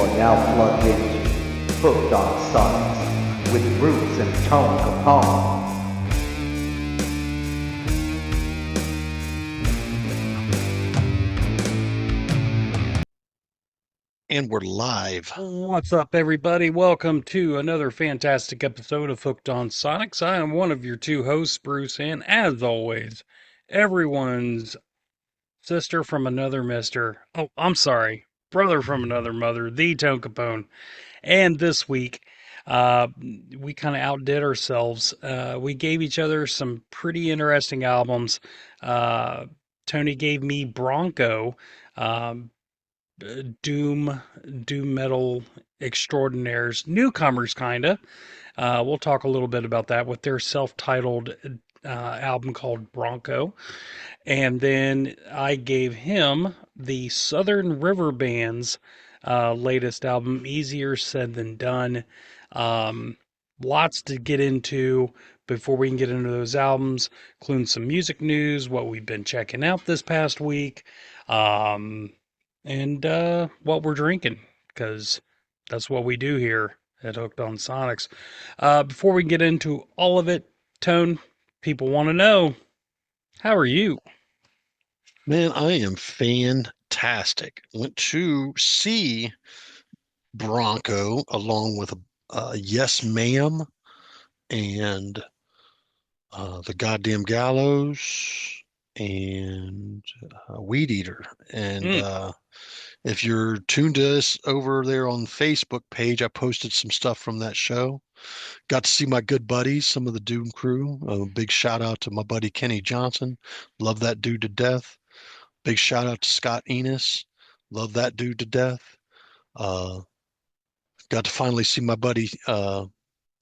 are now plugged into Hooked on Sonics with Bruce and Tone Capone. And we're live. What's up, everybody? Welcome to another fantastic episode of Hooked on Sonics. I am one of your two hosts, Bruce, and as always, everyone's sister from another mister. Oh, I'm sorry, brother from another mother, the Tone Capone. And this week, we kind of outdid ourselves. We gave each other some pretty interesting albums. Uh, Tony gave me Bronco. Um, doom doom metal extraordinaires, newcomers kinda. We'll talk a little bit about that with their self-titled album called Bronco. And then I gave him the Southern River Band's latest album, Easier Said Than Done. Um, Lots to get into before we can get into those albums, including some music news, what we've been checking out this past week, um, and what we're drinking, because that's what we do here at Hooked on Sonics. Before we get into all of it, Tone, people want to know, how are you? Man, I am fantastic. Went to see Bronco along with Yes Ma'am and the Goddamn Gallows and Weed Eater. And Mm. if you're tuned to us over there on the Facebook page, I posted some stuff from that show. Got to see my good buddies, some of the Doom crew. A big shout out to my buddy Kenny Johnson. Love that dude to death. Big shout out to Scott Enos. Love that dude to death. Uh, Got to finally see my buddy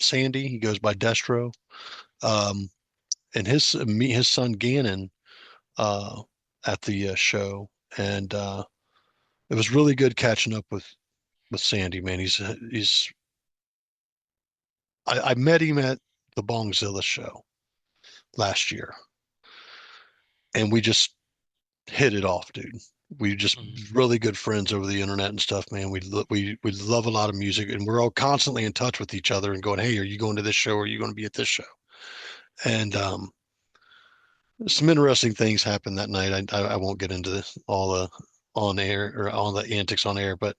Sandy. He goes by Destro. Um, and his son Gannon uh, at the show, and it was really good catching up with Sandy. Man, he's. I met him at the Bongzilla show last year, and we just hit it off, dude. We just really good friends over the internet and stuff, man. We love a lot of music, and we're all constantly in touch with each other and going, "Hey, are you going to this show? Or are you going to be at this show?" And some interesting things happened that night. I won't get into all the on air or all the antics on air, but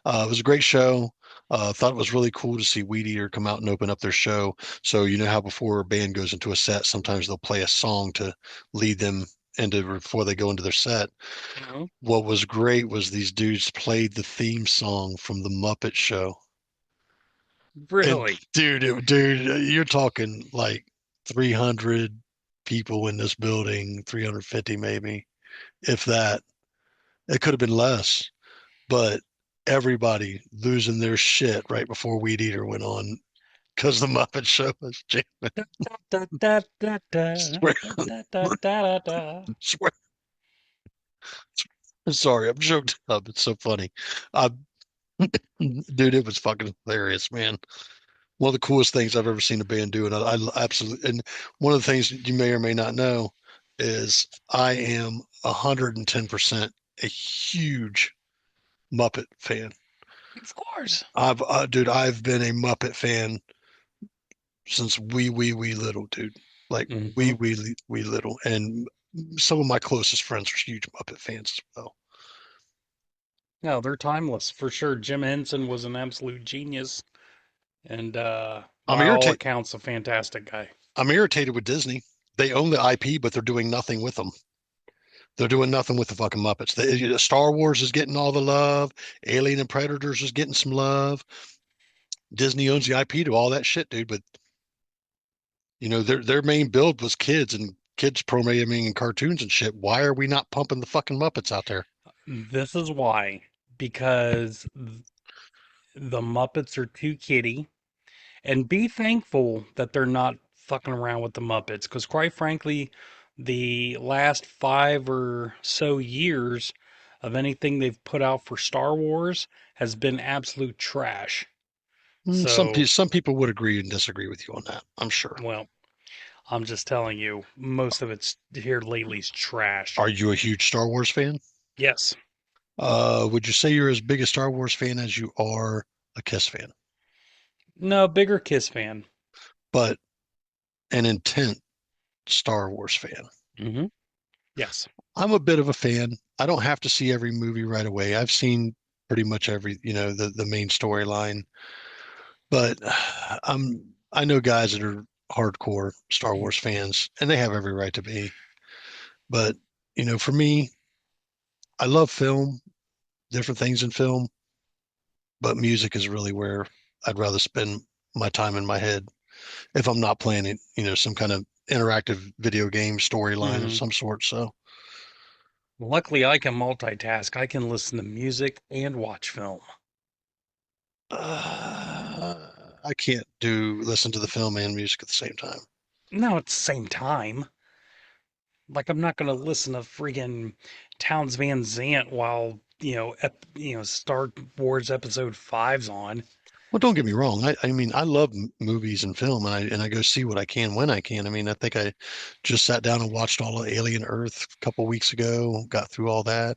it was a great show. Thought it was really cool to see Weed Eater come out and open up their show. So you know how before a band goes into a set, sometimes they'll play a song to lead them into before they go into their set. Mhm. What was great was these dudes played the theme song from the Muppet Show. And Really? dude, you're talking like 300 people in this building, 350 maybe, if that. It could have been less, but everybody losing their shit right before Weed Eater went on because the Muppet Show was jamming. Da, da, da, da, da, Swear, da, da, da, da, da. swear. Sorry, I'm choked up. It's so funny. Uh, Dude, it was fucking hilarious, man. One of the coolest things I've ever seen a band do, and I absolutely. And one of the things you may or may not know is I am 110% a huge Muppet fan. Of course. Dude, I've been a Muppet fan since wee little, dude. Like Hmm. wee little, and some of my closest friends are huge Muppet fans as well. No, they're timeless for sure. Jim Henson was an absolute genius, and I'm by all irritated. accounts, a fantastic guy. I'm irritated with Disney. They own the IP, but they're doing nothing with them. They're doing nothing with the fucking Muppets. Star Wars is getting all the love. Alien and Predators is getting some love. Disney owns the IP to all that shit, dude. But their main build was kids and kids programming and cartoons and shit. Why are we not pumping the fucking Muppets out there? This is why, because the Muppets are too kiddie, and be thankful that they're not fucking around with the Muppets, because quite frankly, the last 5 or so years of anything they've put out for Star Wars has been absolute trash. So, Some people would agree and disagree with you on that. I'm sure. well, I'm just telling you, most of it's here lately's trash. Are you a huge Star Wars fan? Yes. Would you say you're as big a Star Wars fan as you are a Kiss fan? No, bigger Kiss fan. But an intent Star Wars fan. Hmm. Yes. I'm a bit of a fan. I don't have to see every movie right away. I've seen pretty much every, the main storyline, but I know guys that are hardcore Star Wars fans, and they have every right to be. But, for me, I love film, different things in film, but music is really where I'd rather spend my time in my head if I'm not playing it, some kind of interactive video game storyline of Hmm. some sort. So, Luckily, I can multitask. I can listen to music and watch film. I can't do listen to the film and music at the same time. Now at the same time, like I'm not gonna listen to friggin' Towns Van Zant while Star Wars Episode Five's on. Well, don't get me wrong. I mean, I love movies and film, and I go see what I can when I can. I mean, I think I just sat down and watched all of Alien Earth a couple weeks ago, got through all that,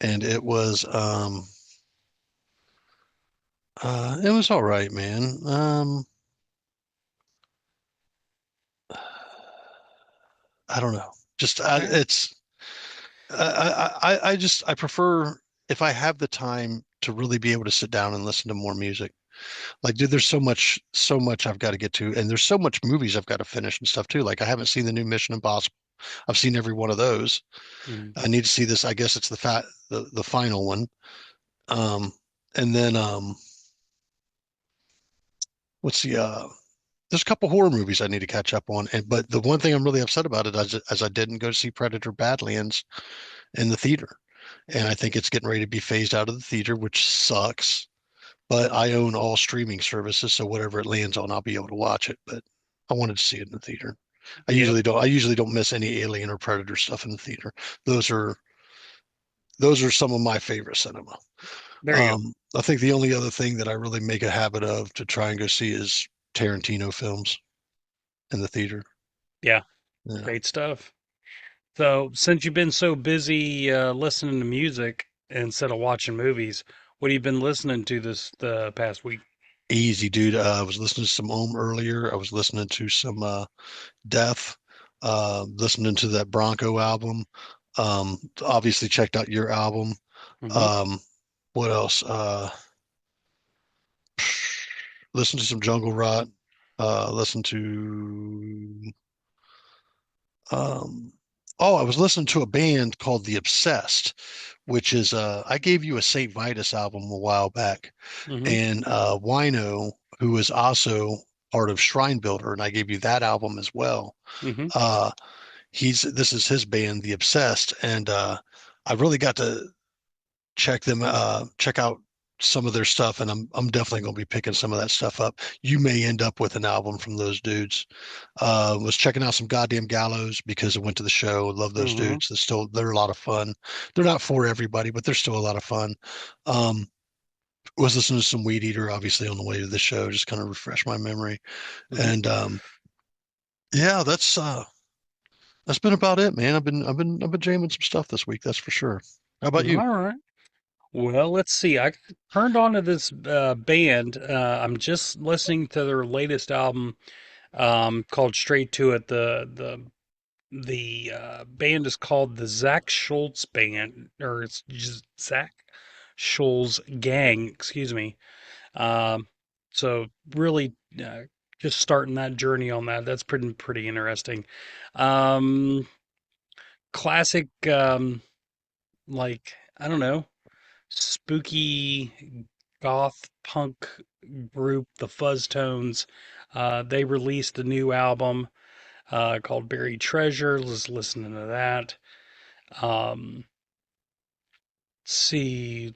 and it was all right, man. I don't know. Just Okay. it's I prefer if I have the time to really be able to sit down and listen to more music. Like, dude, there's so much I've got to get to, and there's so much movies I've got to finish and stuff too. Like, I haven't seen the new Mission Impossible. I've seen every one of those. Mhm. I need to see this. I guess it's the final one. Um, and then what's there's a couple horror movies I need to catch up on. And but the one thing I'm really upset about it is I didn't go see Predator Badlands in the theater, and I think it's getting ready to be phased out of the theater, which sucks. But I own all streaming services, so whatever it lands on, I'll be able to watch it. But I wanted to see it in the theater. I Yep. usually don't. I usually don't miss any Alien or Predator stuff in the theater. Those are those are some of my favorite cinema. There you go. I think the only other thing that I really make a habit of to try and go see is Tarantino films in the theater. Yeah. Yeah, Great stuff. So, since you've been so busy listening to music instead of watching movies, what have you been listening to this the past week? easy, dude. I was listening to some Ohm earlier. I was listening to some Death, listening to that Bronco album. Obviously checked out your album. Hmm. Um, what else? Listen to some Jungle Rot. Listen to um, I was listening to a band called The Obsessed, which is I gave you a Saint Vitus album a while back, Hmm. and Wino, who is also part of Shrine Builder, and I gave you that album as well. Hmm. Uh, this is his band, The Obsessed, and I really got to check out some of their stuff, and I'm definitely going to be picking some of that stuff up. You may end up with an album from those dudes. Was checking out some Goddamn Gallows because I went to the show. Love those Hmm. dudes. They're a lot of fun. They're not for everybody, but they're still a lot of fun. Um, was listening to some Weed Eater, obviously, on the way to the show, just kind of refresh my memory. Hmm. And yeah, that's been about it, man. I've been jamming some stuff this week, that's for sure. How about you? All right. Well, let's see. I turned on to this band. I'm just listening to their latest album called Straight to It. The band is called the Zach Schultz Band, or it's just Zach Schultz Gang, excuse me. Um, so really, just starting that journey on that. That's pretty interesting. Um, Classic, like I don't know, spooky goth punk group, the Fuzztones. They released a new album called Buried Treasure. Was listening to that. Um, see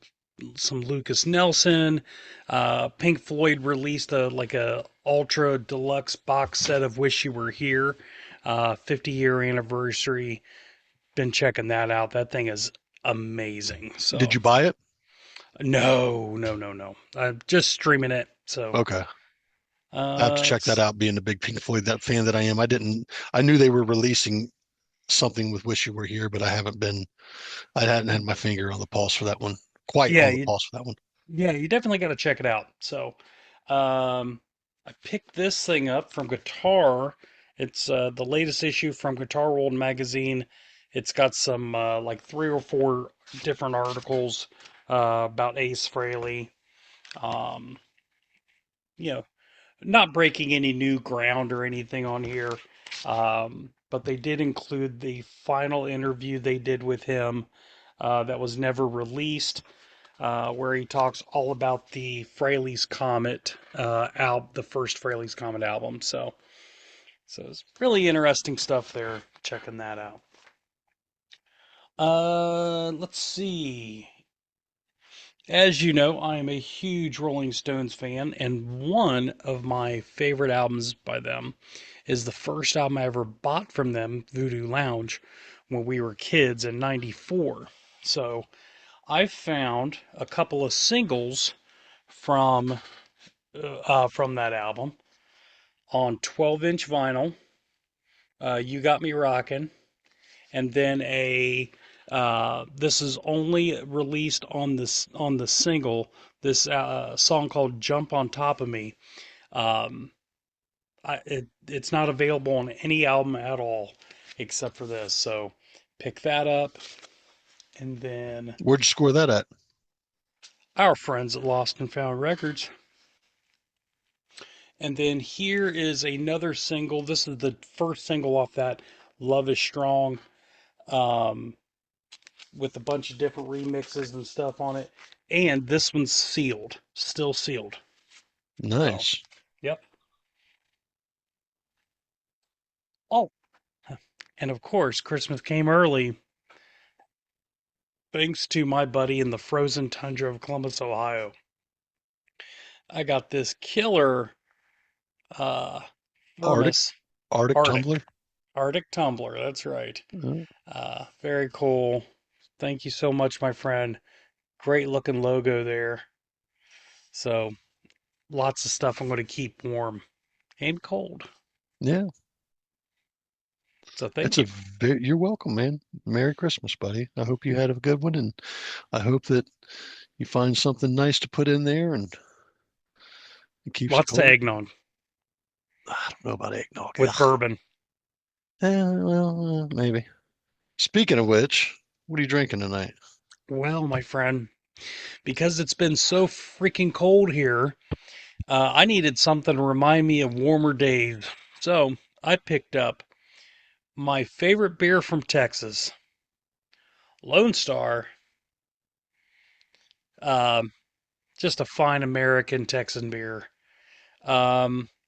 some Lucas Nelson. Pink Floyd released a ultra deluxe box set of Wish You Were Here, 50-year anniversary. Been checking that out. That thing is amazing. Did So you buy it? no, no, no, no. I'm just streaming it. So Okay. I have to check that it's out. Being a big Pink Floyd that fan that I am, I knew they were releasing something with Wish You Were Here, but I hadn't had my finger on the pulse for that one, quite Yeah, on the you pulse for that one. yeah, you definitely got to check it out. So, um, I picked this thing up from Guitar. It's the latest issue from Guitar World magazine. It's got some like 3 or 4 different articles about Ace Frehley. Um, you know, not breaking any new ground or anything on here, but they did include the final interview they did with him that was never released, where he talks all about the Fraley's Comet the first Fraley's Comet album. So it's really interesting stuff there. Checking that out. Let's see. As you know, I am a huge Rolling Stones fan, and one of my favorite albums by them is the first album I ever bought from them, Voodoo Lounge, when we were kids in '94. So I found a couple of singles from that album on 12-inch vinyl. You Got Me Rockin', and then this is only released on the single. This song called "Jump on Top of Me." Um, it's not available on any album at all except for this. So pick that up, and then Where'd you score that at? our friends at Lost and Found Records. And then here is another single. This is the first single off that "Love Is Strong." Um, with a bunch of different remixes and stuff on it. And this one's sealed, still sealed. So, Nice. yep. Oh, and of course, Christmas came early thanks to my buddy in the frozen tundra of Columbus, Ohio. I got this killer uh, Arctic, thermos, Arctic Arctic, tumbler. Arctic tumbler. That's right. Uh, Very cool. Thank you so much, my friend. Great looking logo there. So, lots of stuff I'm going to keep warm and cold. yeah, So, it's thank a you. very, you're welcome, man. Merry Christmas, buddy. I hope you had a good one, and I hope that you find something nice to put in there and it keeps you Lots of cold. eggnog I don't know about eggnog. with Ugh. bourbon. Well, maybe. Speaking of which, what are you drinking tonight? Well, my friend, because it's been so freaking cold here, I needed something to remind me of warmer days. So I picked up my favorite beer from Texas, Lone Star. Um, just a fine American Texan beer.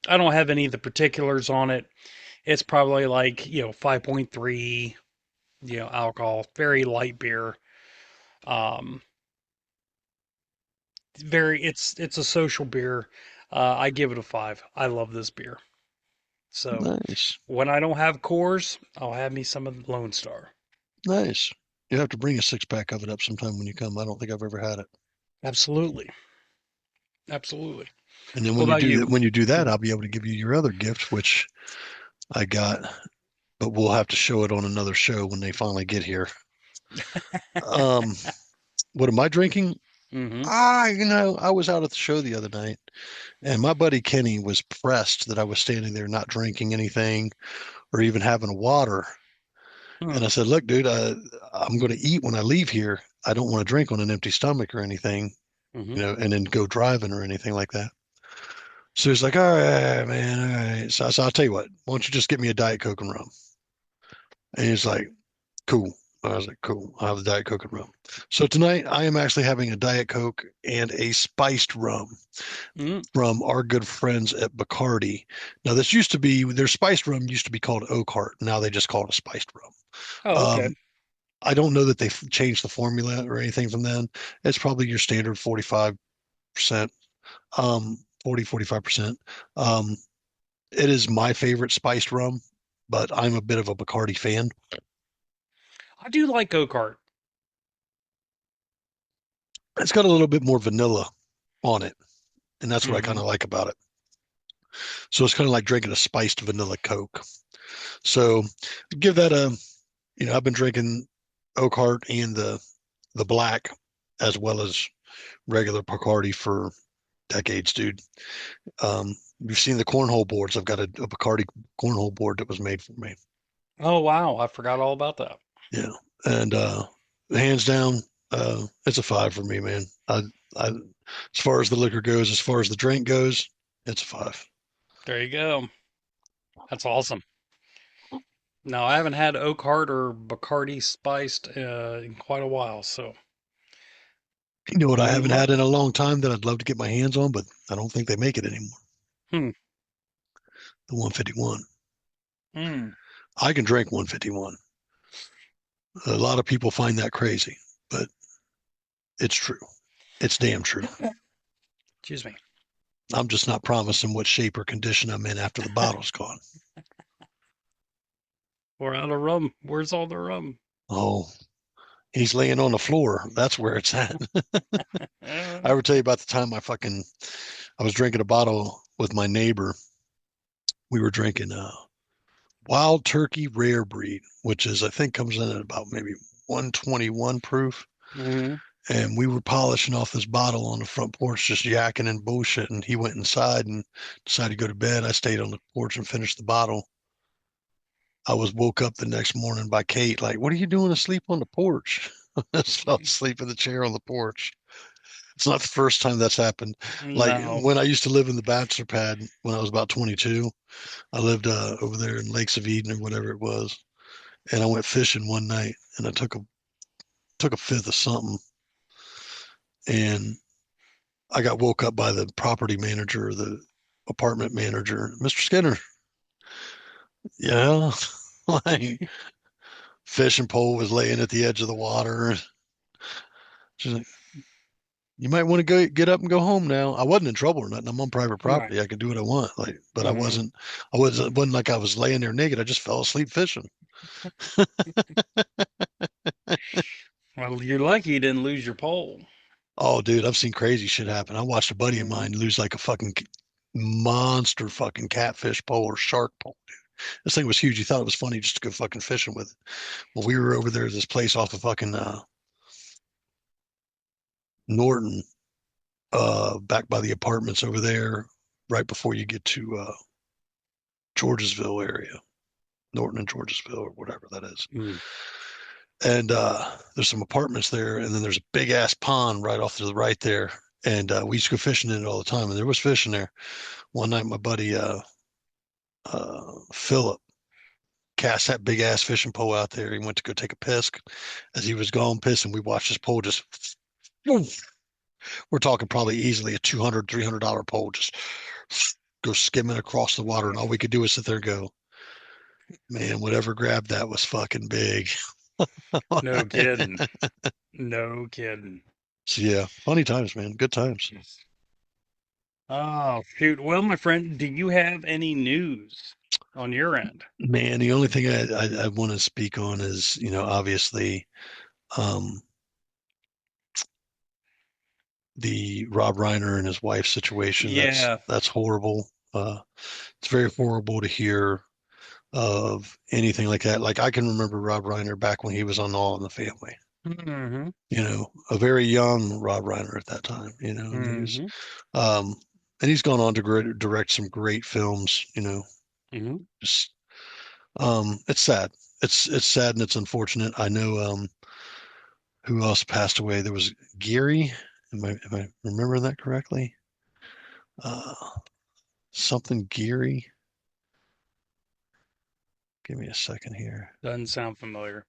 I don't have any of the particulars on it. It's probably like, 5.3, alcohol, very light beer. Um, it's a social beer. I give it a 5. I love this beer. So Nice, when I don't have Coors, I'll have me some of the Lone Star. nice. You have to bring a six pack of it up sometime when you come. I don't think I've ever had it. Absolutely. Absolutely. And then What about you? when you do that, Mhm. I'll be able to give you your other gift, which I got, but we'll have to show it on another show when they finally get here. Um, what am I drinking? Mm-hmm. I was out at the show the other night, and my buddy Kenny was pressed that I was standing there not drinking anything or even having a water. And I said, "Look, dude, I'm going to eat when I leave here. I don't want to drink on an empty stomach or anything, Mm-hmm. and then go driving or anything like that." So he's like, "All right, man, all right." So I'll tell you what, why don't you just get me a Diet Coke and rum? And he's like, "Cool." I was like, "Cool. I'll have the Diet Coke and rum." So tonight I am actually having a Diet Coke and a spiced rum Mm-hmm. from our good friends at Bacardi. Now, this used to be their spiced rum used to be called Oak Heart. Now they just call it a spiced rum. Oh, okay. I don't know that they've changed the formula or anything from then. It's probably your standard 45%, 45%. Um, it is my favorite spiced rum, but I'm a bit of a Bacardi fan. I do like go-kart. It's got a little bit more vanilla on it, and that's what I kind Mm-hmm. of like about it. So it's kind of like drinking a spiced vanilla Coke. So give that a I've been drinking Oak Heart and the black as well as regular Bacardi for decades, dude. You've seen the cornhole boards. I've got a Bacardi cornhole board that was made for me. Oh wow, I forgot all about that. Yeah. And hands down, it's a five for me, man. As far as the liquor goes, as far as the drink goes, it's a five. There you go. That's awesome. No, I haven't had Oak Heart or Bacardi spiced in quite a while, so You know what I one haven't more. had in a long time that I'd love to get my hands on, but I don't think they make it anymore. Hmm. The 151. Hmm. I can drink 151. A lot of people find that crazy, but it's true. It's damn true. Excuse me. I'm just not promising what shape or condition I'm in after the bottle's gone. We're out of rum. Where's all the rum? Oh, he's laying on the floor. That's where it's at. I Uh, ever tell you about the time I was drinking a bottle with my neighbor. We were drinking Wild Turkey Rare Breed, which is I think comes in at about maybe 121 proof. mhm. And we were polishing off this bottle on the front porch, just yakking and bullshitting. He went inside and decided to go to bed. I stayed on the porch and finished the bottle. I was woke up the next morning by Kate, like, "What are you doing asleep on the porch?" I just fell asleep in the chair on the porch. It's not the first time that's happened. Like No. when I used to live in the bachelor pad when I was about 22, I lived over there in Lakes of Eden or whatever it was, and I went fishing one night and I took a fifth of something, and I got woke up by the property manager, the apartment manager, Mr. Skinner. Yeah, like fishing pole was laying at the edge of the water. She's like, you might want to go get up and go home now. I wasn't in trouble or nothing. I'm on private Right. property. I could do what I want. Like, but Hmm. it wasn't like I was laying there naked. I just fell asleep fishing. Well, you're lucky you didn't lose your pole. Oh, dude, I've seen crazy shit happen. I watched a buddy of Hmm. mine lose like a fucking monster fucking catfish pole or shark pole. This thing was huge. He thought it was funny just to go fucking fishing with it. Well, we were over there at this place off of fucking Norton, back by the apartments over there, right before you get to Georgesville area, Norton and Georgesville or whatever that is. Mm. And there's some apartments there, and then there's a big ass pond right off to the right there. And we used to go fishing in it all the time, and there was fish in there. One night, my buddy Philip cast that big ass fishing pole out there. He went to go take a piss. As he was going pissing, we watched his pole just. We're talking probably easily a $200, $300 pole just go skimming across the water, and all we could do was sit there and go, man, whatever grabbed that was fucking big. No kidding. No kidding. So yeah, funny times, man. Good times. Oh, shoot. Well, my friend, do you have any news on your end? Man, the only thing I want to speak on is, obviously, um, the Rob Reiner and his wife situation. Yeah. That's horrible. It's very horrible to hear of anything like that. Like I can remember Rob Reiner back when he was on All in the Family. Hmm. A very young Rob Reiner at that time. And he was, Hmm. um, and he's gone on to direct some great films. Hmm. Just it's sad. It's sad and it's unfortunate. I know who else passed away. There was Geary. Am I remembering that correctly? Uh, something Geary. Give me a second here. Doesn't sound familiar.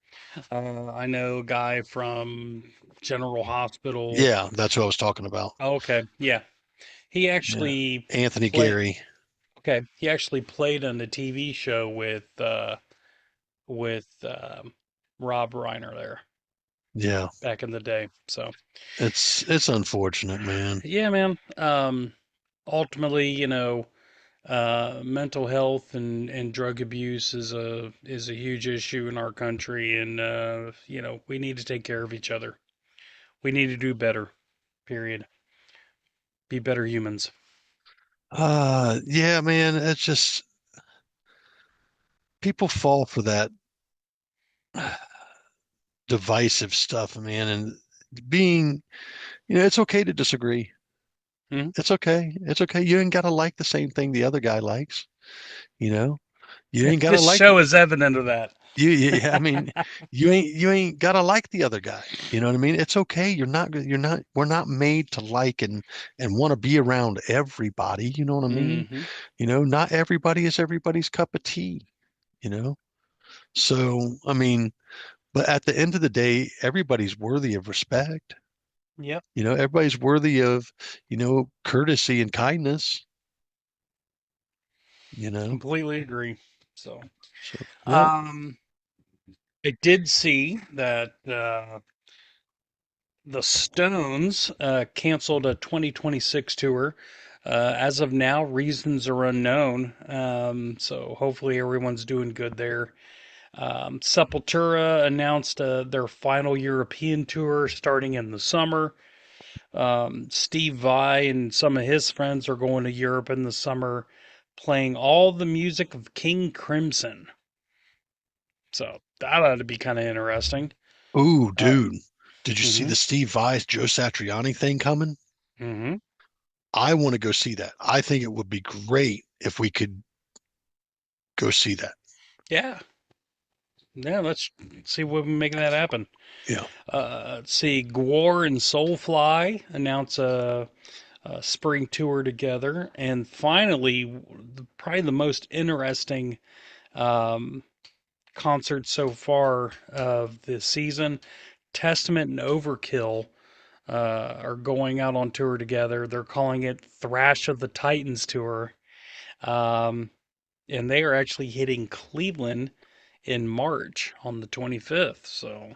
I know a guy from General Hospital. Yeah, that's who I was talking about. Okay, yeah. He Yeah, actually Anthony play. Geary. Okay, he actually played on the TV show with Rob Reiner there Yeah, back in the day. So it's unfortunate, man. yeah, man. Ultimately, mental health and drug abuse is a huge issue in our country, and we need to take care of each other. We need to do better. Period. Be better humans. Yeah, man. It's just people fall for that divisive stuff, man. And being, it's okay to disagree. Hmm. It's okay. It's okay. You ain't got to like the same thing the other guy likes, you know? You ain't got to This like show is evident of that. I mean, you ain't got to like the other guy. You know what I mean? It's okay. We're not made to like and want to be around everybody. You know what I mean? Hmm. Not everybody is everybody's cup of tea, you know? So, I mean, but at the end of the day, everybody's worthy of respect. Yep. Everybody's worthy of, courtesy and kindness, you know? Completely agree. So, So, yeah. um, I did see that the Stones canceled a 2026 tour. As of now, reasons are unknown. So hopefully everyone's doing good there. Sepultura announced their final European tour starting in the summer. Steve Vai and some of his friends are going to Europe in the summer, playing all the music of King Crimson. So that ought to be kind of interesting. Ooh, Uh, dude. Did you see mm-hmm, the Steve Vai, Joe Satriani thing coming? mm-hmm. I want to go see that. I think it would be great if we could go see that. Yeah, yeah. Let's see what we can make that happen. Yeah. Let's see. Gwar and Soulfly announce a spring tour together, and finally, probably the most interesting um, concert so far of the season. Testament and Overkill are going out on tour together. They're calling it Thrash of the Titans Tour. Um, and they are actually hitting Cleveland in March on the 25th. So,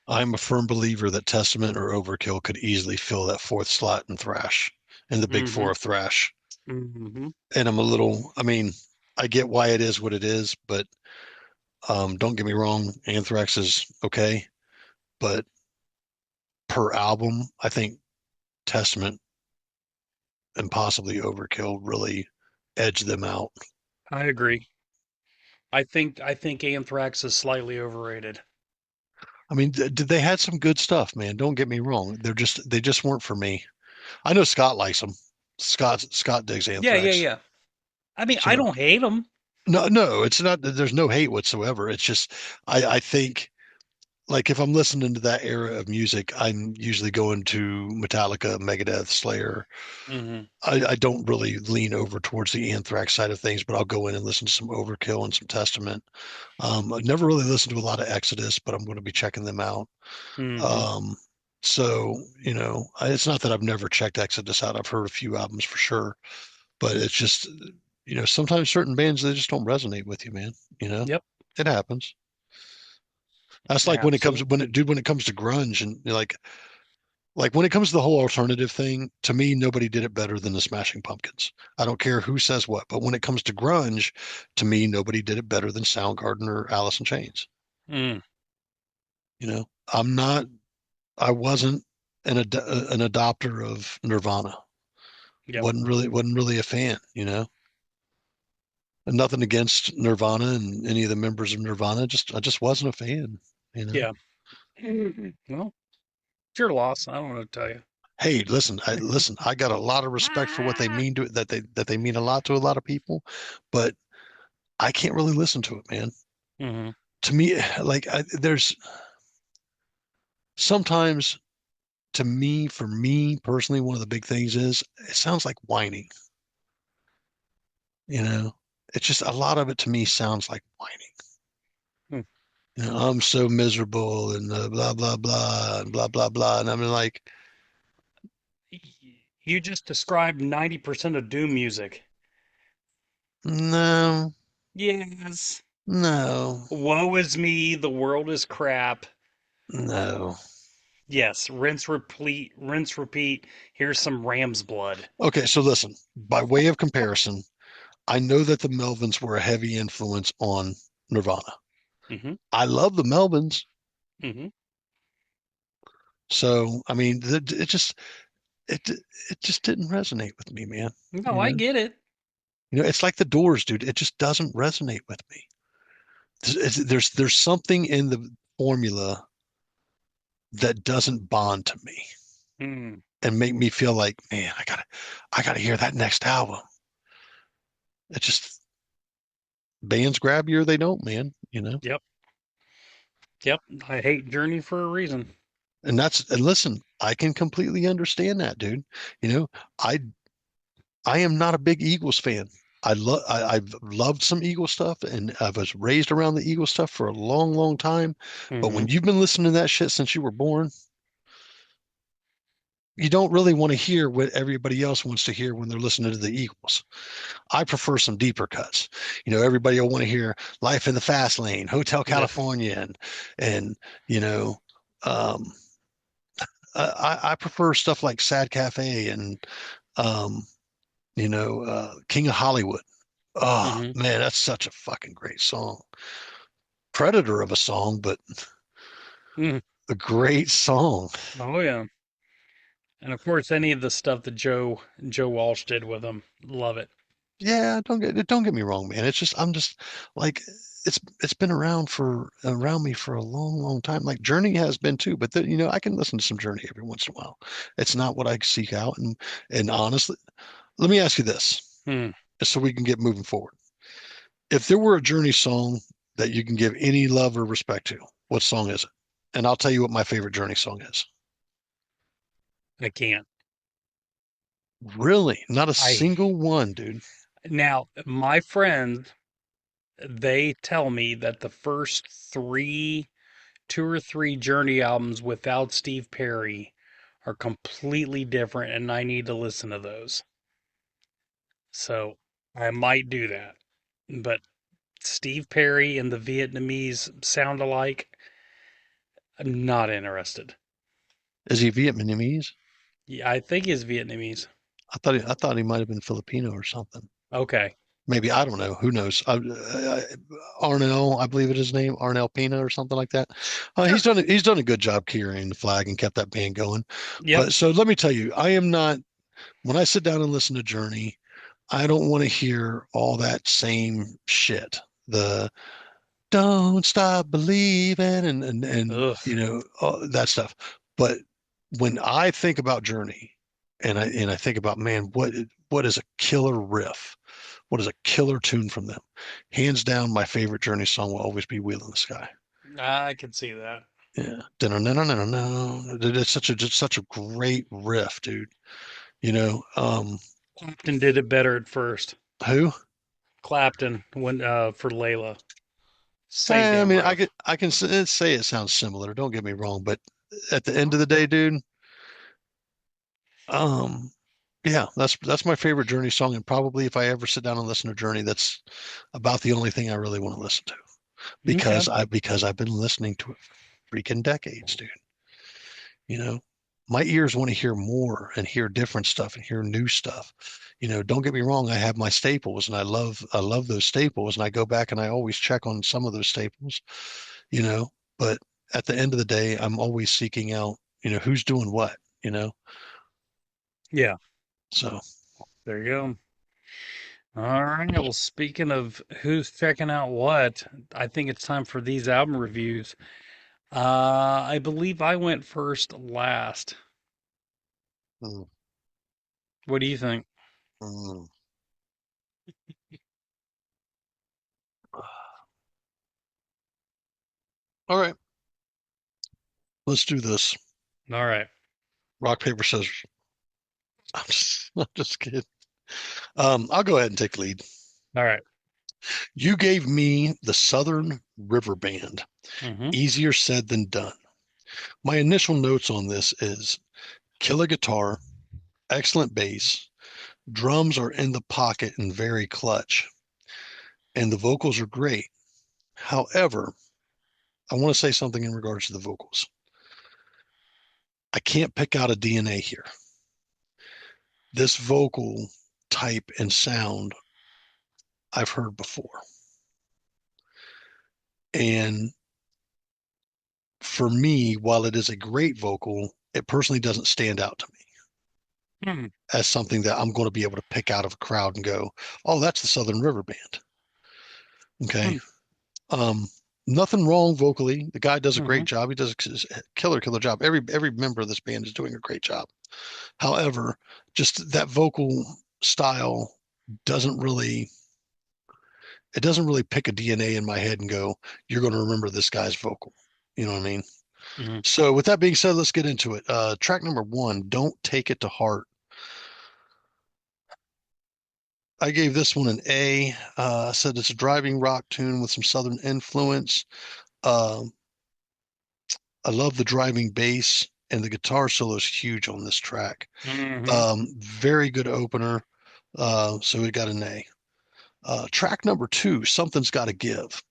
I'm a firm believer that Testament or Overkill could easily fill that fourth slot in thrash, in the big mm-hmm, four of thrash. mm-hmm, And I mean, I get why it is what it is, but don't get me wrong, Anthrax is okay, but per album, I think Testament and possibly Overkill really edge them out. I agree. I think Anthrax is slightly overrated. I mean, they had some good stuff, man. Don't get me wrong. They just weren't for me. I know Scott likes them. Scott digs Yeah, yeah, Anthrax. yeah. I mean, I So don't hate them. no, no, it's not. There's no hate whatsoever. It's just I think like if I'm listening to that era of music, I'm usually going to Metallica, Megadeth, Slayer. Hmm. I don't really lean over towards the Anthrax side of things, but I'll go in and listen to some Overkill and some Testament. I've never really listened to a lot of Exodus, but I'm going to be checking them out. Hmm. Um, so, it's not that I've never checked Exodus out. I've heard a few albums for sure, but it's just, sometimes certain bands, they just don't resonate with you, man. You know, Yep. it happens. That's like Absolutely. when it comes to grunge and like when it comes to the whole alternative thing, to me, nobody did it better than the Smashing Pumpkins. I don't care who says what, but when it comes to grunge, to me, nobody did it better than Soundgarden or Alice in Chains. Mm. I'm not, I wasn't an adopter of Nirvana. Yep. Wasn't really a fan, And nothing against Nirvana and any of the members of Nirvana. I just wasn't a fan. Yeah. Well, it's your loss. I don't know what to tell you. Hey, listen, I got a lot of respect for what they mean to that they mean a lot to a lot of people, but I can't really listen to it, man. Hmm. To me, like there's sometimes to me, for me personally, one of the big things is it sounds like whining, you know. It's just a lot of it to me sounds like whining. I'm so miserable and blah blah blah and blah blah blah, and I'm like, You just described 90% of doom music. no, Yes. no, Woe is me, the world is crap. no. Yes, rinse, repeat, rinse, repeat. Here's some ram's blood. Okay, so listen, by way of comparison, I know that the Melvins were a heavy influence on Nirvana. Hmm. I love the Melvins, Hmm. so I mean, it it just didn't resonate with me, man. No, You I know, get it. it's like the Doors, dude. It just doesn't resonate with me. there's something in the formula that doesn't bond to me Mm. and make me feel like, man, I gotta hear that next album. It just bands grab you or they don't, man, you know? Yep. Yep. I hate Journey for a reason. And listen, I can completely understand that, dude. You know, I I am not a big Eagles fan. I've loved some Eagle stuff and I was raised around the Eagle stuff for a long, long time. But Hmm. when you've been listening to that shit since you were born, you don't really want to hear what everybody else wants to hear when they're listening to the Eagles. I prefer some deeper cuts. You know, everybody will want to hear Life in the Fast Lane, Hotel Yeah. California, and you know, um, I prefer stuff like Sad Cafe and um, King of Hollywood. Oh Hmm. man, that's such a fucking great song. Predator of a song, but Hmm. a great song. Oh yeah. And of course, any of the stuff that Joe Walsh did with him, love it. Yeah, don't get me wrong, man. It's just I'm just like it's been around me for a long, long time. Like Journey has been too, but I can listen to some Journey every once in a while. It's not what I seek out, and honestly, let me ask you this, Hmm. so we can get moving forward. If there were a Journey song that you can give any love or respect to, what song is it? And I'll tell you what my favorite Journey song is. I can't. Really? Not a I single one, dude. Now my friends, they tell me that the first two or three Journey albums without Steve Perry are completely different, and I need to listen to those. So I might do that. But Steve Perry and the Vietnamese sound alike, I'm not interested. Is he Vietnamese? Yeah, I think he's Vietnamese. I thought he might have been Filipino or something. Okay. Maybe I don't know. Who knows? Arnell, I believe it is his name, Arnell Pina or something like that. He's Sure. done a good job carrying the flag and kept that band going. Yep. But so let me tell you, I am not. When I sit down and listen to Journey, I don't want to hear all that same shit. The don't stop believing and Ugh. all that stuff. But when I think about Journey, and I think about, man, what is a killer riff? What is a killer tune from them? Hands down, my favorite Journey song will always be "Wheel in the Sky." I can see that. Yeah, no, it's such a great riff, dude. You know, Clapton did it better at first. who? Clapton when for Layla. Same I damn mean, riff. I can say it sounds similar. Don't get me wrong, but at the end of the day, dude, um, yeah, that's my favorite Journey song, and probably if I ever sit down and listen to Journey, that's about the only thing I really want to listen to Okay. because I've been listening to it for freaking decades, dude. You know, my ears want to hear more and hear different stuff and hear new stuff. Don't get me wrong, I have my staples and I love those staples and I go back and I always check on some of those staples, you know, but at the end of the day, I'm always seeking out, who's doing what, you know. Yeah. So, There you go. All right. Well, speaking of who's checking out what, I think it's time for these album reviews. I believe I went first last. mm, What do you think? mm. All right, let's do this. All right. Rock, paper, scissors. I'm just kidding. I'll go ahead and take the lead. All right. You gave me the Southern River Band. Mm-hmm. Easier said than done. My initial notes on this is killer guitar, excellent bass, drums are in the pocket and very clutch, and the vocals are great. However, I want to say something in regards to the vocals. I can't pick out a DNA here. This vocal type and sound I've heard before. And for me, while it is a great vocal, it personally doesn't stand out to me Hmm. as something that I'm going to be able to pick out of a crowd and go, oh, that's the Southern River Band. Okay. Hmm. Um, Nothing wrong vocally. The guy does a Mm-hmm. great job. He does a killer job. Every member of this band is doing a great job. However, just that vocal style doesn't really it doesn't really pick a DNA in my head and go, you're going to remember this guy's vocal. You know what I mean? Mm-hmm. So with that being said, let's get into it. Track number one, Don't Take It to Heart. I gave this one an A. Said it's a driving rock tune with some Southern influence. Um, I love the driving bass, and the guitar solo is huge on this track. Mm-hmm. Very good opener. So it got an A. Track number two, Something's Gotta Give.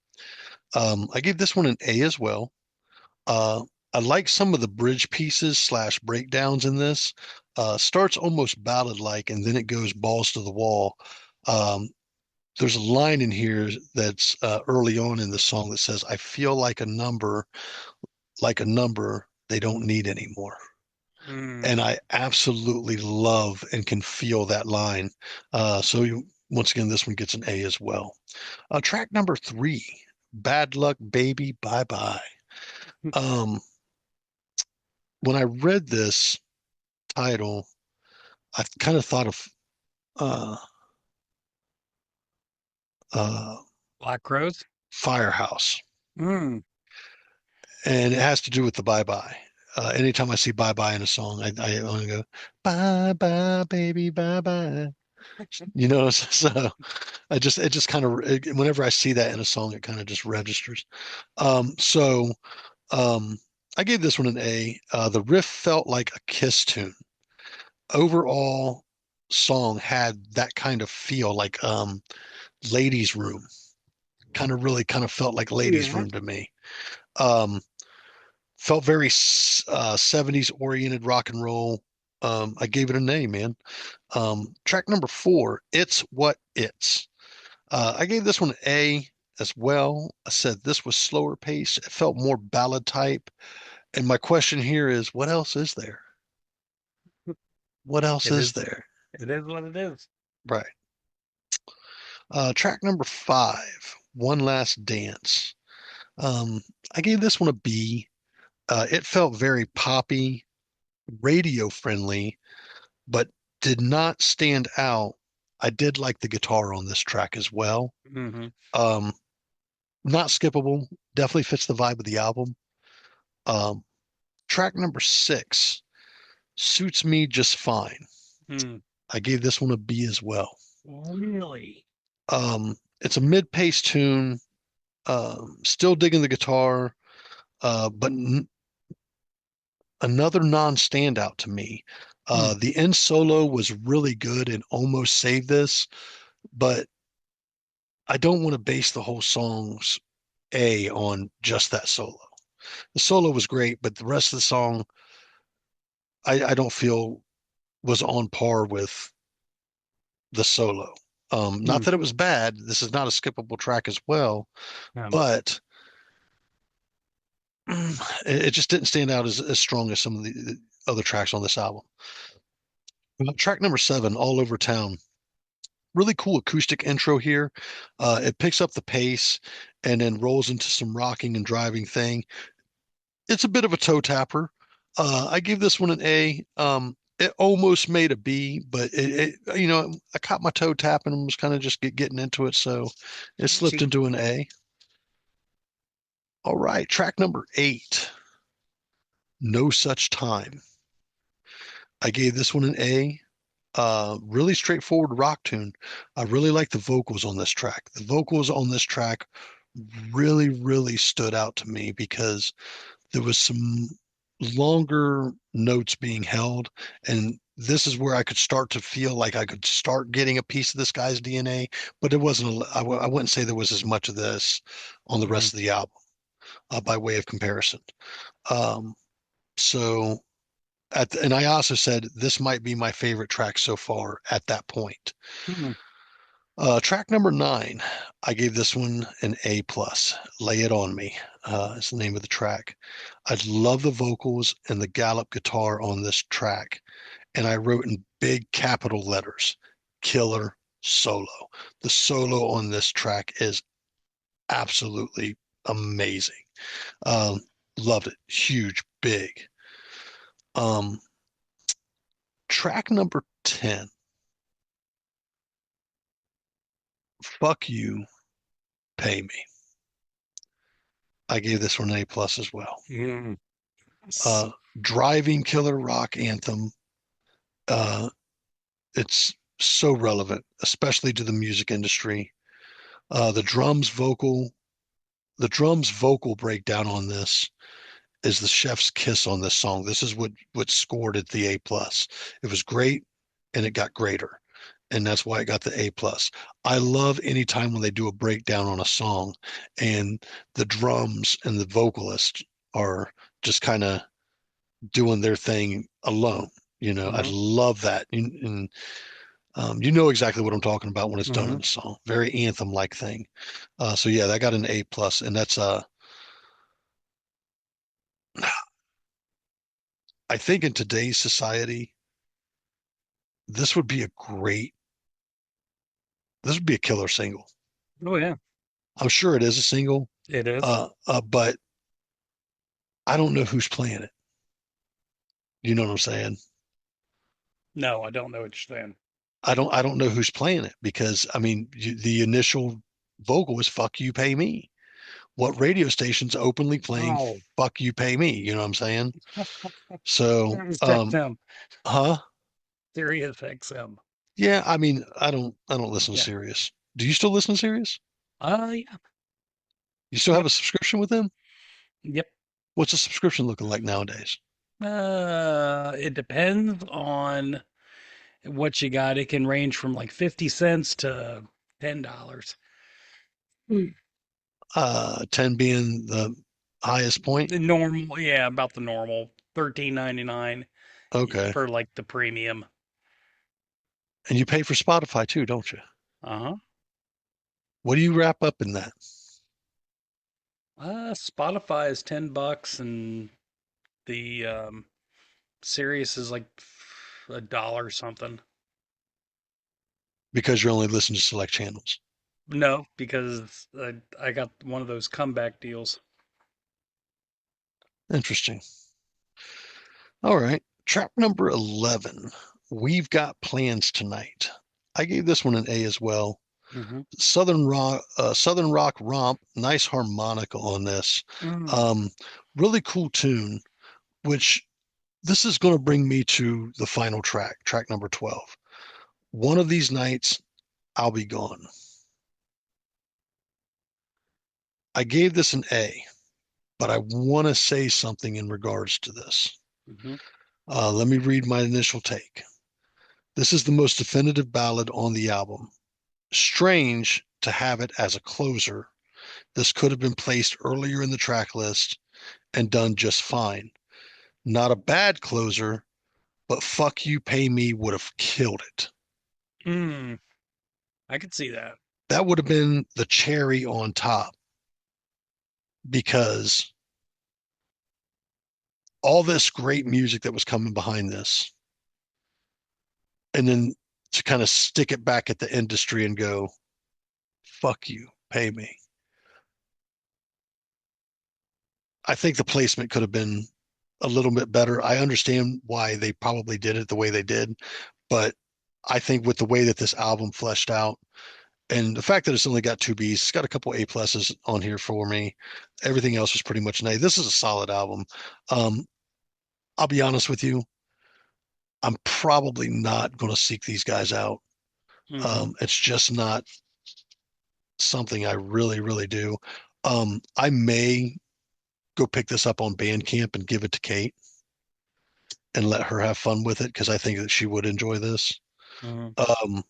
I gave this one an A as well. Uh, I like some of the bridge pieces slash breakdowns in this. Starts almost ballad-like, and then it goes balls to the wall. Um, there's a line in here that's early on in the song that says, "I feel like a number they don't need anymore." And Mm. I absolutely love and can feel that line. Once again, this one gets an A as well. Track number three, Bad Luck Baby, Bye Bye. Um, when I read this title, I kind of thought of uh, uh, Black Crows. Firehouse, Mm. and it has to do with the bye bye. Anytime I see bye bye in a song, I only go bye bye baby bye bye. You know, so it just kind of whenever I see that in a song, it kind of just registers. Um, so um, I gave this one an A. The riff felt like a Kiss tune. Overall, song had that kind of feel, like ladies' room. Kind of felt like ladies' Yeah. room to me. Um, Felt very 70s oriented rock and roll. I gave it a name, man. Track number four, It's What It's. I gave this one an A as well. I said this was slower pace. It felt more ballad type. And my question here is, what else is there? What else It is is. there? It is what it is. Right. Track number five, One Last Dance. Um, I gave this one a B. It felt very poppy, radio friendly, but did not stand out. I did like the guitar on this track as well. Mm-hmm. Um, Not skippable. Definitely fits the vibe of the album. Um, Track number six, Suits Me Just Fine. Mm. I gave this one a B as well. Really? It's a mid-pace tune. Still digging the guitar, but another non-standout to me. Mm. The end solo was really good and almost saved this, but I don't want to base the whole song's A on just that solo. The solo was great, but the rest of the song, I don't feel was on par with the solo. Not Mm. that it was bad. This is not a skippable track as well, Um, but it just didn't stand out as strong as some of the other tracks on this album. Track number seven, All Over Town. Really cool acoustic intro here. It picks up the pace and then rolls into some rocking and driving thing. It's a bit of a toe tapper. I gave this one an A. It almost made a B, but I caught my toe tapping and was kind of just getting into it, so it slipped Catchy. into an A. All right, track number eight, No Such Time. I gave this one an A. Really straightforward rock tune. I really like the vocals on this track. The vocals on this track really stood out to me because there was some longer notes being held, and this is where I could start to feel like I could start getting a piece of this guy's DNA, but it wasn't. I wouldn't say there was as much of this on the Mm-hmm. rest of the album, by way of comparison. Um, so and I also said this might be my favorite track so far at that point. Mm. Track number nine, I gave this one an A plus. Lay It On Me is the name of the track. I love the vocals and the gallop guitar on this track. And I wrote in big capital letters, killer solo. The solo on this track is absolutely amazing. Um, Loved it. Huge, big. Um, Track number 10, Fuck You, Pay Me. I gave this one an A plus as well. Mm. Uh, Driving killer rock anthem. Uh, it's so relevant, especially to the music industry. Uh, the drums vocal, the drums vocal breakdown on this is the chef's kiss on this song. This is what scored it the A plus. It was great, and it got greater, and that's why it got the A plus. I love any time when they do a breakdown on a song, and the drums and the vocalist are just kind of doing their thing alone. I Mm-hmm. love that, and you know exactly what I'm talking about when it's done Mm-hmm. in a song. Very anthem-like thing. So yeah, that got an A plus, and that's I think in today's society, this would be a great, this would be a killer single. Oh yeah, I'm sure it is a single, it is. but I don't know who's playing it. You know what I'm saying? No, I don't know what you're saying. I don't know who's playing it because I mean, the initial vocal is "fuck you, pay me." What radio station's openly playing Oh, "fuck you, pay me"? You know what I'm saying? So, Sirius XM. huh? Sirius XM. Yeah, I mean, I don't listen to Yeah. Sirius. Do you still listen to Sirius? Yeah. You still have Yep. a subscription with them? Yep. What's a subscription looking like nowadays? It depends on what you got. It can range from like 50 cents to $10. 10 being the highest point. The normal, yeah, about the normal. 13.99 Okay. for like the premium. And you pay for Spotify too, don't you? Uh-huh. What do you wrap up in that? Spotify is $10 and the Sirius is like $1 something. Because you're only listening to select channels. No, because I got one of those comeback deals. Interesting. All right. Trap number 11. We've got plans tonight. I gave this one an A as well. Mm-hmm. Southern rock romp, nice harmonica on this. Mm. Um, Really cool tune, which this is going to bring me to the final track, track number 12. One of these nights, I'll be gone. I gave this an A, but I want to say something in regards to this. Mm-hmm. Let me read my initial take. This is the most definitive ballad on the album. Strange to have it as a closer. This could have been placed earlier in the track list and done just fine. Not a bad closer, but Fuck You Pay Me would have killed it. Mm. I could see that. That would have been the cherry on top because all this great music that was coming behind this, and then to kind of stick it back at the industry and go, fuck you, pay me. I think the placement could have been a little bit better. I understand why they probably did it the way they did, but I think with the way that this album fleshed out and the fact that it's only got two B's, it's got a couple A pluses on here for me. Everything else was pretty much an A. This is a solid album. Um, I'll be honest with you. I'm probably not going to seek these guys out. Mm-hmm. It's just not something I really, really do. I may go pick this up on Bandcamp and give it to Kate and let her have fun with it because I think that she would enjoy this. Mm-hmm. Um,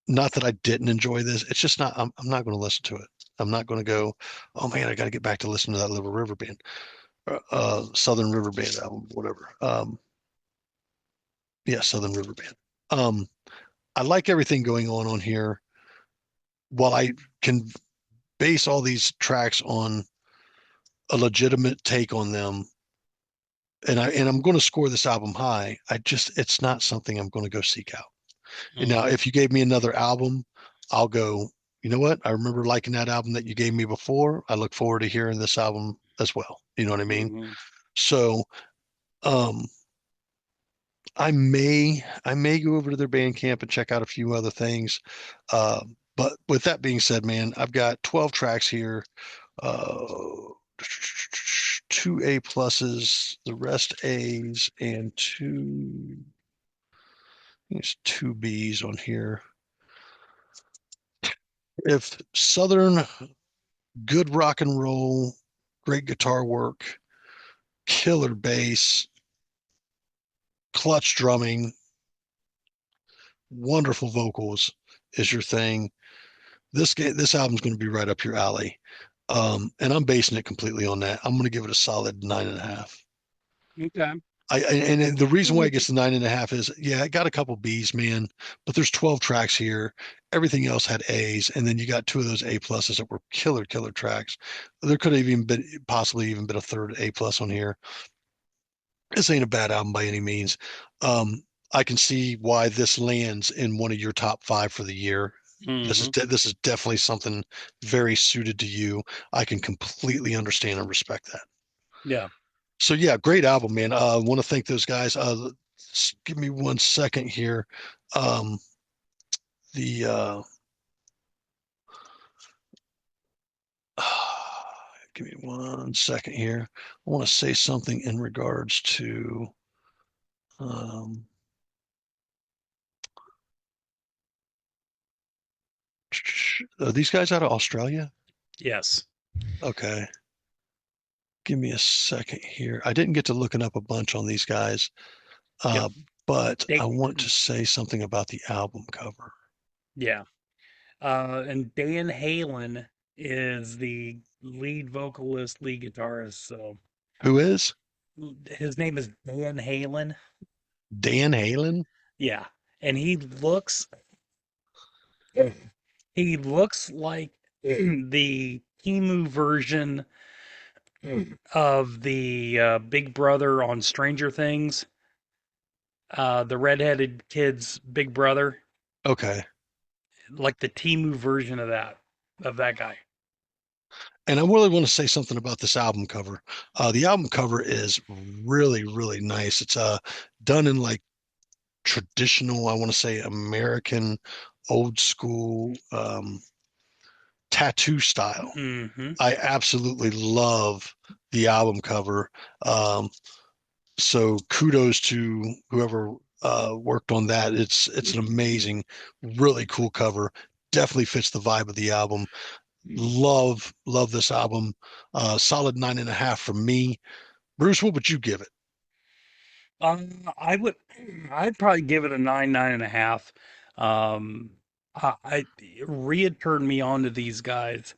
Not that I didn't enjoy this. It's just not. I'm not going to listen to it. I'm not going to go. Oh man, I got to get back to listening to that Little River Band, Southern River Band album, whatever. Yeah, Southern River Band. Um, I like everything going on here. While I can base all these tracks on a legitimate take on them, and I'm going to score this album high. It's not something I'm going to go seek out. And Mm-hmm. now, if you gave me another album, I'll go. you know what? I remember liking that album that you gave me before. I look forward to hearing this album as well. You know what I mean? Hmm. So, um, I may go over to their Bandcamp and check out a few other things. Uh, but with that being said, man, I've got 12 tracks here. Uh, two A pluses, the rest A's, and there's two B's on here. If Southern good rock and roll, great guitar work, killer bass, clutch drumming, wonderful vocals is your thing, this album's going to be right up your alley. And I'm basing it completely on that. I'm going to give it a solid 9.5. Okay. And the reason why it gets the 9.5 is, yeah, I got a couple B's, man, but there's 12 tracks here. Everything else had A's, and then you got two of those A pluses that were killer tracks. There could have even been possibly even been a third A plus on here. This ain't a bad album by any means. Um, I can see why this lands in one of your top five for the year. Hmm. This is definitely something very suited to you. I can completely understand and respect that. Yeah. So yeah, great album, man. I want to thank those guys. Give me 1 second here. Um, the Give me 1 second here. I want to say something in regards to um, are these guys out of Australia? Yes. Okay. Give me a second here. I didn't get to looking up a bunch on these guys, Yep. uh, but I They, want to say something about the album cover. yeah. And Dan Halen is the lead vocalist, lead guitarist. So Who is his name is Dan Halen. Dan Halen? Yeah. And he looks like the Timu version of the Big Brother on Stranger Things. The redheaded kid's big brother, Okay. like the Timu version of that guy. And I really want to say something about this album cover. The album cover is really nice. It's done in like traditional, I want to say American old school tattoo style. Hmm. I absolutely love the album cover. Um, so kudos to whoever worked on that. It's an amazing, really cool cover. Definitely fits the vibe of the album. Love this album. Solid 9.5 from me. Bruce, what would you give it? I would, I'd probably give it a nine, 9.5. Um, Rhea turned me on to these guys.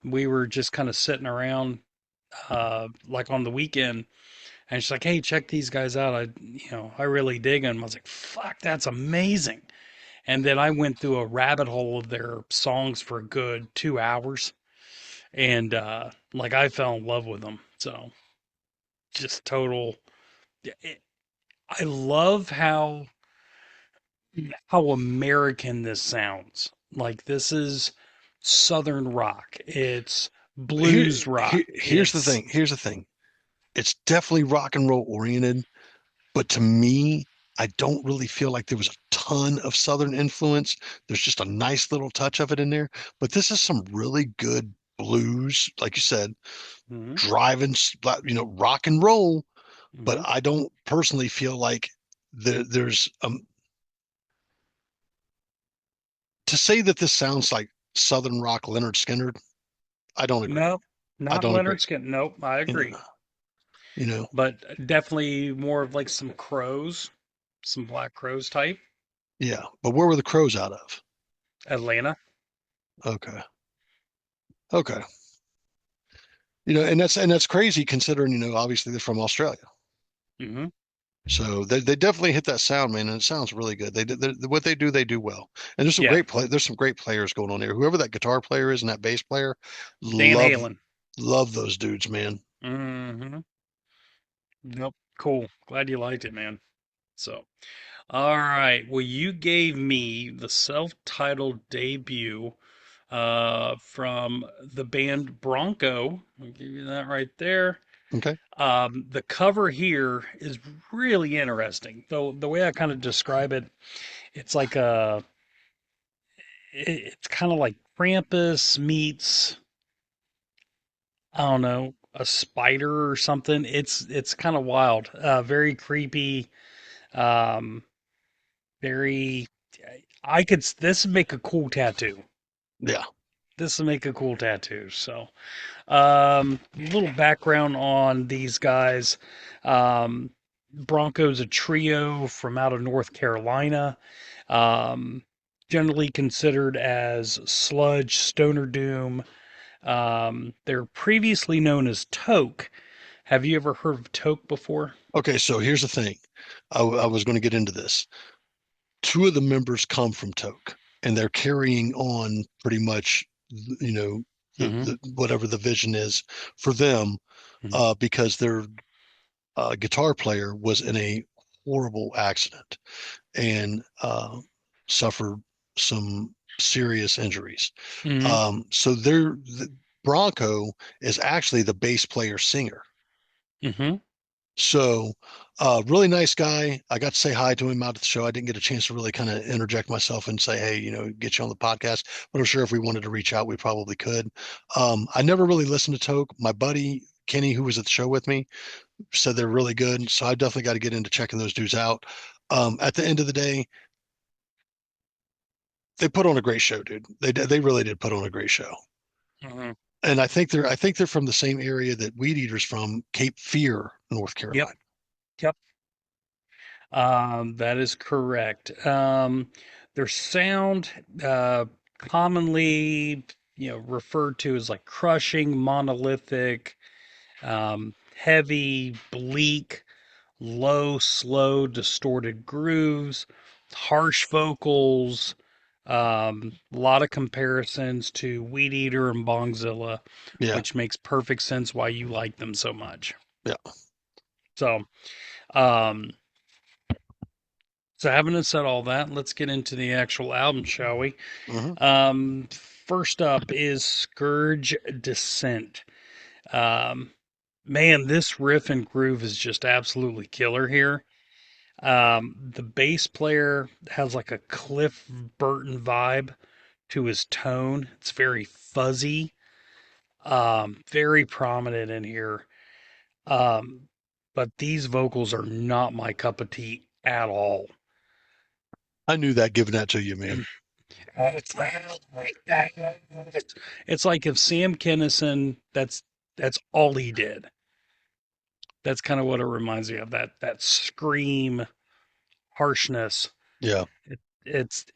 We were just kind of sitting around, like on the weekend, and she's like, "Hey, check these guys out. I really dig them." I was like, "Fuck, that's amazing!" And then I went through a rabbit hole of their songs for a good 2 hours, and like I fell in love with them. So just total. I love how American this sounds. Like this is Southern rock. It's blues rock. Here's the It's thing. Here's the thing. It's definitely rock and roll oriented, but to me, I don't really feel like there was a ton of Southern influence. There's just a nice little touch of it in there. But this is some really good blues, like you said, mhm, driving, rock and roll. But mhm. I don't personally feel like there's to say that this sounds like Southern rock Leonard Skinner. I don't agree. No, I not don't agree. Leonard Skin. Nope, I You know, agree. you know, But definitely more of like some crows, some Black Crows type. yeah. But where were the Crows out of? Atlanta. Okay, okay. And that's crazy considering obviously they're from Australia. Hmm. So they definitely hit that sound, man, and it sounds really good. What they do well. And Yeah, there's some great players going on here. Whoever that guitar player is and that bass player, Dan love Halen. love those dudes, man. Hmm. Nope. Cool. Glad you liked it, man. So, all right. Well, you gave me the self-titled debut from the band Bronco. I'll give you that right there. Okay. The cover here is really interesting. Though the way I kind of describe it, it's like it's kind of like Krampus meets, I don't know, a spider or something. It's kind of wild, very creepy, um, very. I could. This would make a cool tattoo. Yeah. This would make a cool tattoo. So, little background on these guys. Um, Bronco's a trio from out of North Carolina. Um, Generally considered as sludge, stoner doom. They're previously known as Toke. Have you ever heard of Toke before? Okay. So here's the thing. I was going to get into this. Two of the members come from Toke, and they're carrying on pretty much, you know, Mm-hmm. the whatever the vision is for them, Mm-hmm. because their guitar player was in a horrible accident and suffered some serious injuries. Mm-hmm. So Bronco is actually the bass player singer. Mm-hmm. So, really nice guy. I got to say hi to him out at the show. I didn't get a chance to really kind of interject myself and say, hey, get you on the podcast. But I'm sure if we wanted to reach out, we probably could. I never really listened to Toke. My buddy Kenny, who was at the show with me, said they're really good. So I definitely got to get into checking those dudes out. At the end of the day, they put on a great show, dude. They really did put on a great show. Mm-hmm. And I think they're from the same area that Weed Eater's from, Cape Fear, North Yep. Carolina. Yep. That is correct. Their sound, commonly, referred to as like crushing, monolithic, heavy, bleak, low, slow, distorted grooves, harsh vocals, a lot of comparisons to Weed Eater and Bongzilla, Yeah, which makes perfect sense why you like them so much. yeah. So, um, so having said all that, let's get into the actual album, shall we? Hmm. First up is Scourge Descent. Um, Man, this riff and groove is just absolutely killer here. The bass player has like a Cliff Burton vibe to his tone. It's very fuzzy, very prominent in here. Um, but these vocals are not my cup of tea at all. I knew that giving that to you, man. It's it's like if Sam Kinison, that's all he did. That's kind of what it reminds me of. That scream harshness. Yeah, It, it's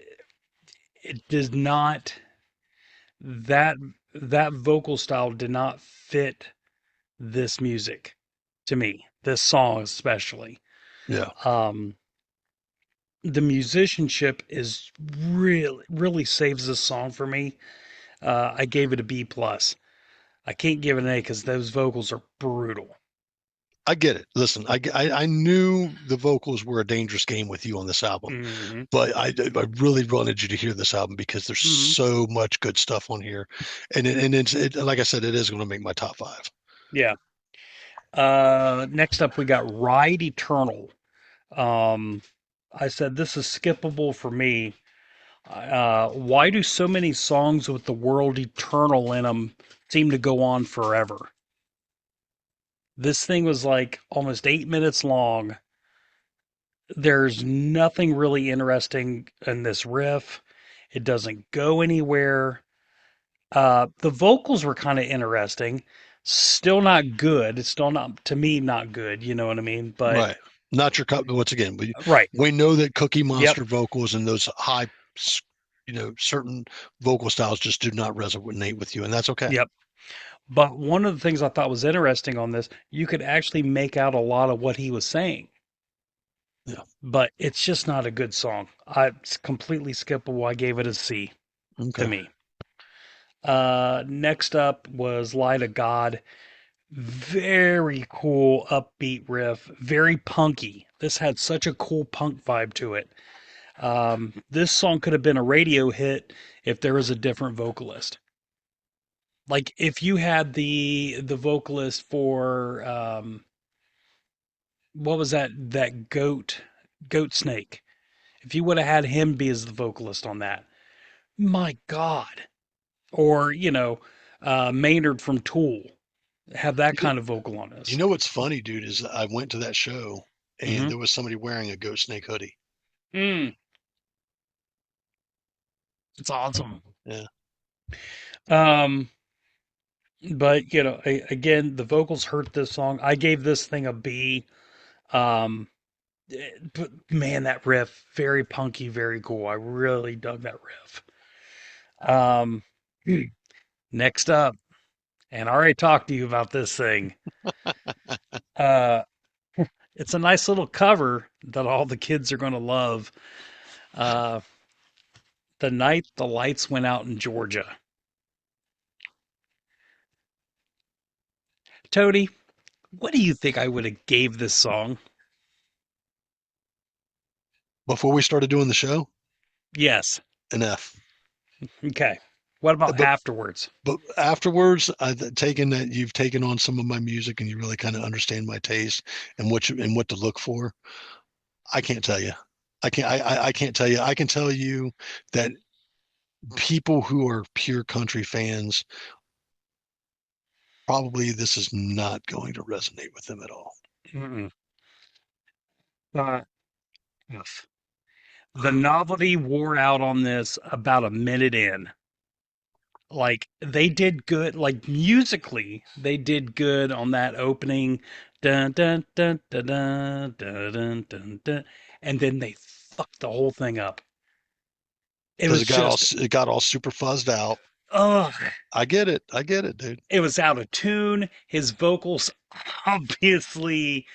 it does not that that vocal style did not fit this music to me. This song especially. yeah. Um, the musicianship is really saves this song for me. I gave it a B plus. I can't give it an A because those vocals are brutal. I get it. Listen, I knew the vocals were a dangerous game with you on this album, Hmm. but I really wanted you to hear this album because there's Hmm. so much good stuff on here, and like I said, it is going to make my top five. Yeah. Next up, we got Ride Eternal. Um, I said this is skippable for me. Why do so many songs with the word eternal in them seem to go on forever? This thing was like almost 8 minutes long. There's nothing really interesting in this riff. It doesn't go anywhere. The vocals were kind of interesting. Still not good. It's still not, to me, not good. You know what I mean? But, Right. Not your cup. Once again, right. we know that Cookie Yep. Monster vocals and those high, certain vocal styles just do not resonate with you, and that's okay. Yep. But one of the things I thought was interesting on this, you could actually make out a lot of what he was saying. Yeah. But it's just not a good song. It's completely skippable. I gave it a C to Okay. me. Next up was Light of God. Very cool upbeat riff, very punky. This had such a cool punk vibe to it. This song could have been a radio hit if there was a different vocalist. Like if you had the vocalist for what was that goat snake? If you would have had him be as the vocalist on that, my God. Or Maynard from Tool have that You, kind of vocal on you this. know what's funny, dude, is I went to that show and Mm-hmm. there was somebody wearing a Ghost Snake hoodie. Mm, it's awesome. Yeah. Um, but again, the vocals hurt this song. I gave this thing a B. Um, but man, that riff, very punky, very cool. I really dug that riff. Um, next up, and I already talked to you about this thing. Uh, it's a nice little cover that all the kids are going to love. Uh, the night the lights went out in Georgia. Tony, what do you think I would have gave this song? Before we started doing the show, Yes. an F. Okay. What about But afterwards? but afterwards, I've taken that you've taken on some of my music and you really kind of understand my taste and what to look for. I can't tell you. I can't tell you. I can tell you that people who are pure country fans, probably this is not going to resonate with them at all. Mm-mm. Uh, yes. The novelty wore out on this about a minute in. Like they did good, like musically, they did good on that opening, dun dun dun dun dun dun dun dun, dun, and then they fucked the whole thing up. It Because was just, it got all super fuzzed out. ugh. I get it. I get it, dude. It was out of tune. His vocals, obviously,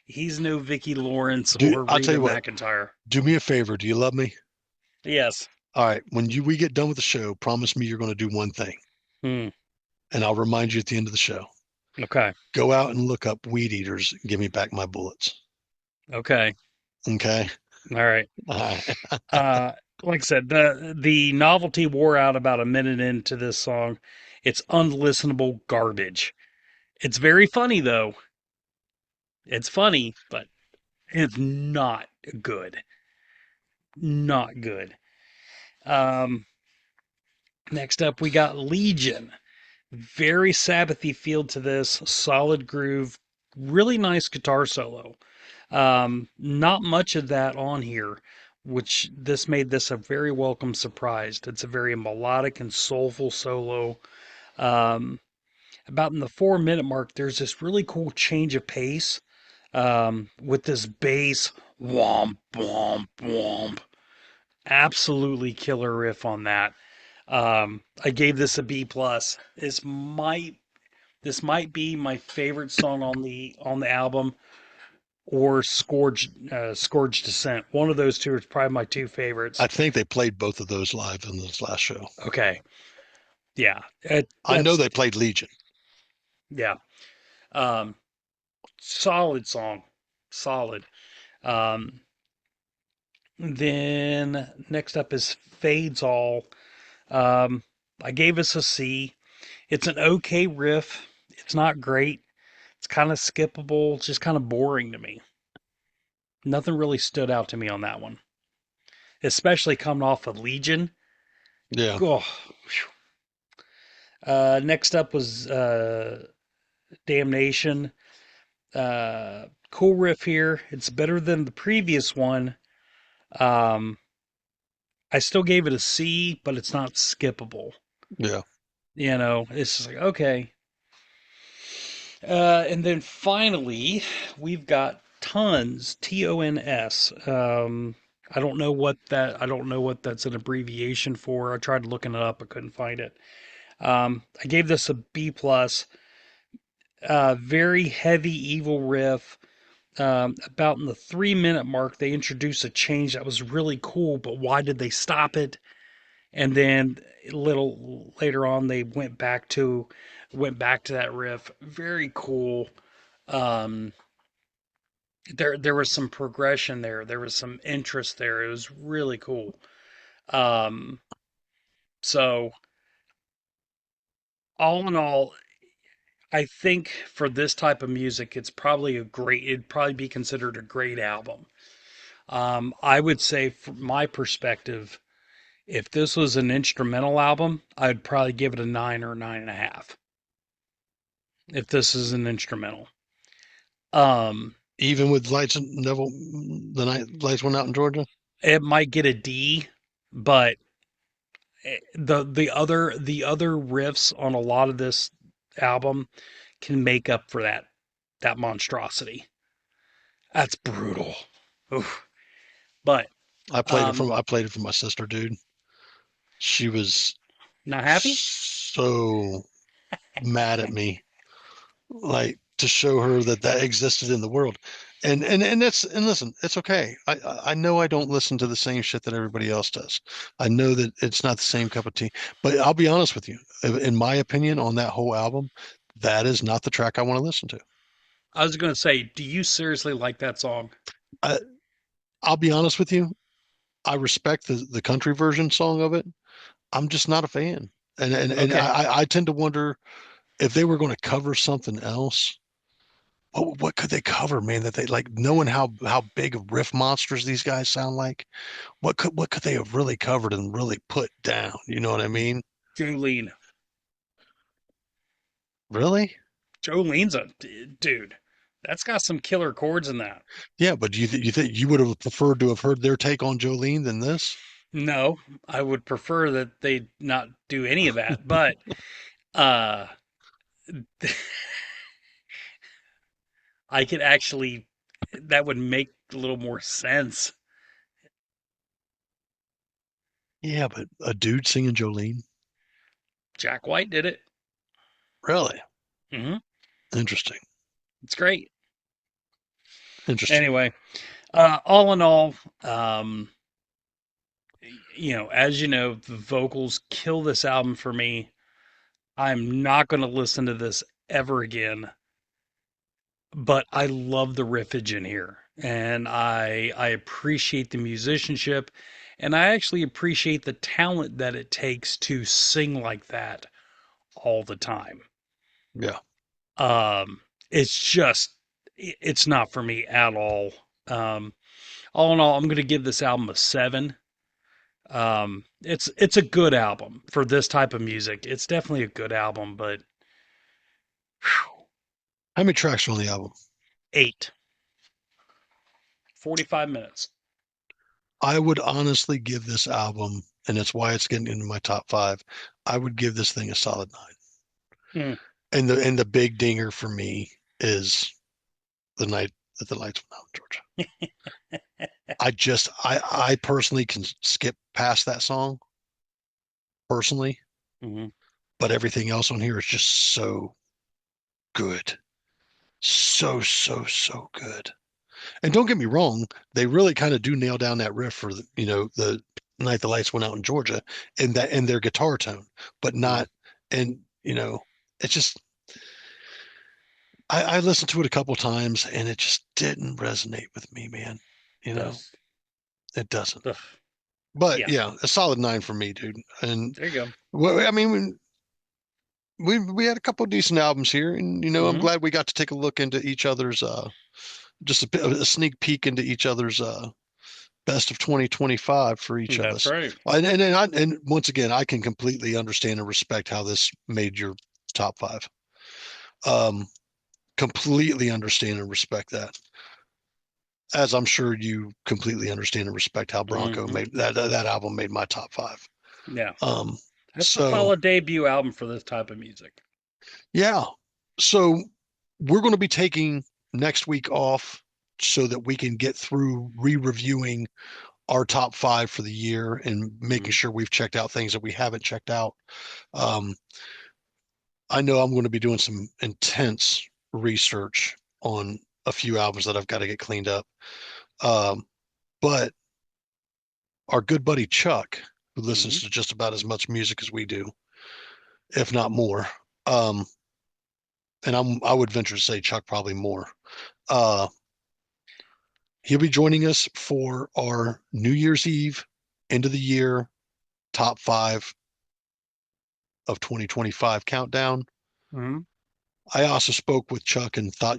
he's no Vicki Lawrence or I'll tell Reba you what, McEntire. do me a favor. Do you love me? Yes. All right. When we get done with the show, promise me you're going to do one thing, Hmm. and I'll remind you at the end of the show. Okay. Go out and look up Weed Eaters and give me back my bullets. Okay. Okay. All right. All right. Uh, like I said, the novelty wore out about a minute into this song. It's unlistenable garbage. It's very funny though. It's funny, but it's not good. Not good. Um, next up, we got Legion. Very Sabbathy feel to this. Solid groove. Really nice guitar solo. Not much of that on here, which this made this a very welcome surprise. It's a very melodic and soulful solo. Um, about in the 4 minute mark, there's this really cool change of pace with this bass womp womp womp. Absolutely killer riff on that. I gave this a B plus. This might be my favorite song on the album, or Scourge Descent. One of those two is probably my two favorites. I think they played both of those live in this last show. Okay, yeah, I know that's they played Legion. yeah. Um, Solid song, solid. Um, then next up is Fades All. Um, I gave this a C. It's an okay riff. It's not great. It's kind of skippable. It's just kind of boring to me. Nothing really stood out to me on that one, especially coming off of Legion. Yeah. Oh, next up was Damnation. Cool riff here. It's better than the previous one. Um, I still gave it a C, but it's not skippable. Yeah. It's just like, okay. And then finally, we've got Tons, Tons. I don't know what that's an abbreviation for. I tried looking it up, I couldn't find it. I gave this a B plus. Very heavy evil riff. About in the 3 minute mark, they introduced a change that was really cool, but why did they stop it? And then a little later on, they went back to that riff. Very cool. Um, there was some progression there. There was some interest there. It was really cool. Um, so all in all, I think for this type of music, it'd probably be considered a great album. I would say, from my perspective, if this was an instrumental album, I'd probably give it a 9 or 9.5. If this is an instrumental, um, Even with lights and Neville, the night lights went out in Georgia. it might get a D, but the other riffs on a lot of this album can make up for that monstrosity. That's brutal. Oof. But I played it for my sister, dude. She was not happy? so mad at me, like to show her that that existed in the world. And that's and listen, it's okay. I know I don't listen to the same shit that everybody else does. I know that it's not the same cup of tea, but I'll be honest with you. In my opinion, on that whole album, that is not the track I want to listen to. I was going to say, do you seriously like that song? I, I'll be honest with you. I respect the country version song of it. I'm just not a fan. And Okay. I tend to wonder if they were going to cover something else, what could they cover, man? That they like knowing how big of riff monsters these guys sound like. What could they have really covered and really put down? You know what I mean? Jolene. Really? Jolene's a dude. That's got some killer chords in that. Yeah, but you think you would have preferred to have heard their take on Jolene than this? No, I would prefer that they not do any of that, but uh I could actually that would make a little more sense. Yeah, but a dude singing Jolene? Jack White did it. Really? Hmm. Interesting. It's great. Interesting. Anyway, all in all, as you know, the vocals kill this album for me. I'm not going to listen to this ever again, but I love the riffage in here, and I appreciate the musicianship, and I actually appreciate the talent that it takes to sing like that all the time. Yeah. Um, it's just it's not for me at all. Um, all in all, I'm going to give this album a 7. It's a good album for this type of music. It's definitely a good album, but whew, How many tracks are on the album? 8, 45 minutes. I would honestly give this album, and that's why it's getting into my top five. I would give this thing a solid 9. Hmm. And the big dinger for me is the night that the lights went out in Georgia. I personally can skip past that song personally, Hmm. but everything else on here is just so good. So good. And don't get me wrong, they really kind of do nail down that riff for the night the lights went out in Georgia and that and their guitar tone, but Hmm. not and it's just I listened to it a couple times and it just didn't resonate with me, man. You know, Does. it doesn't. Ugh. But Yeah, yeah, a solid 9 for me, dude. And there you go. well, I mean, we had a couple of decent albums here, and I'm Hmm. glad we got to take a look into each other's just a sneak peek into each other's best of 2025 for each of That's us. right. And once again, I can completely understand and respect how this made your top five. Um, Completely understand and respect that. As I'm sure you completely understand and respect how Bronco Hmm. made that album made my top five. Yeah, Um, that's a so solid debut album for this type of music. yeah, so we're going to be taking next week off so that we can get through re-reviewing our top five for the year and making Hmm. sure we've checked out things that we haven't checked out. Um, I know I'm going to be doing some intense research on a few albums that I've got to get cleaned up. Um, but our good buddy Chuck, who Hmm. listens to just about as much music as we do, if not more, and I would venture to say Chuck probably more. Uh, He'll be joining us for our New Year's Eve, end of the year top 5 of 2025 countdown. Hmm. I also spoke with Chuck and thought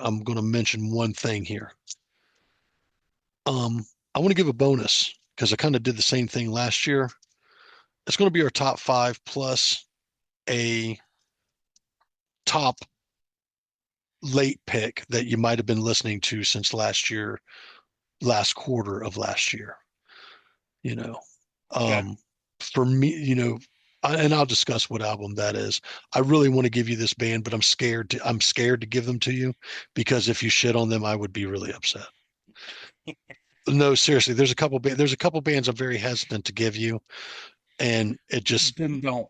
I'm going to mention one thing here. I want to give a bonus because I kind of did the same thing last year. It's going to be our top 5 plus a top late pick that you might have been listening to since last quarter of last year. You know, Okay. for me, and I'll discuss what album that is. I really want to give you this band, but I'm scared to give them to you because if you shit on them, I would be really upset. No, seriously, there's a couple bands I'm very hesitant to give you, and Then don't.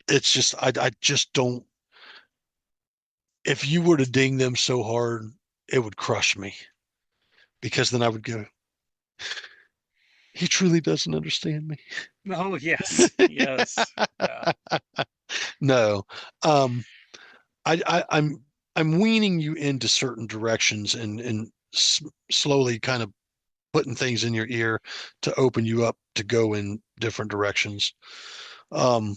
it's just I just don't. If you were to ding them so hard, it would crush me because then I would go, he truly doesn't understand me. Oh, yes. Yes. Yeah. No, um, I'm weaning you into certain directions and slowly kind of putting things in your ear to open you up to go in different directions. Um,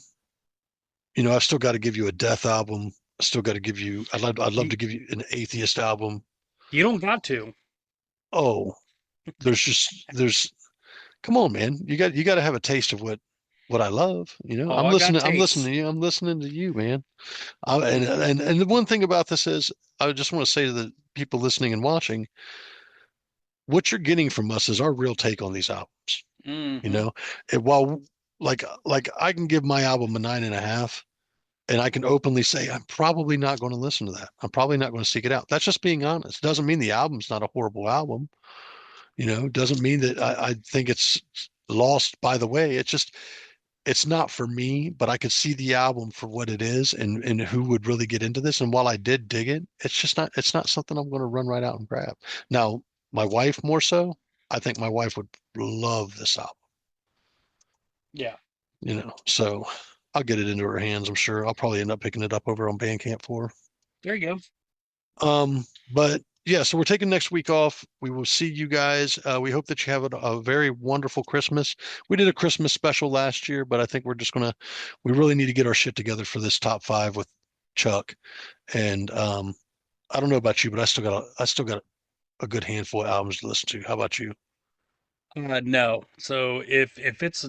I've still got to give you a death album. I still got to give you. I'd love You, to give you an atheist album. you don't got to. Oh, there's. Come on, man. You got to have a taste of what I love. Oh, I'm I got listening. I'm listening tastes. to you. I'm listening to you, man. And the one thing about this is, I just want to say to the people listening and watching, what you're getting from us is our real take on these albums. You Hmm. know, and while like I can give my album a 9.5, and I can openly say I'm probably not going to listen to that. I'm probably not going to seek it out. That's just being honest. Doesn't mean the album's not a horrible album. Doesn't mean that I think it's lost by the way. It's not for me, but I could see the album for what it is and who would really get into this. And while I did dig it, it's not something I'm going to run right out and grab. Now, my wife more so, I think my wife would love this album, Yeah. So I'll get it into her hands, I'm sure. I'll probably end up picking it up over on Bandcamp for her. There you go. But yeah, so we're taking next week off. We will see you guys. We hope that you have a very wonderful Christmas. We did a Christmas special last year, but I think we really need to get our shit together for this top 5 with Chuck. And I don't know about you, but I still got a good handful of albums to listen to. How about you? No. So if it's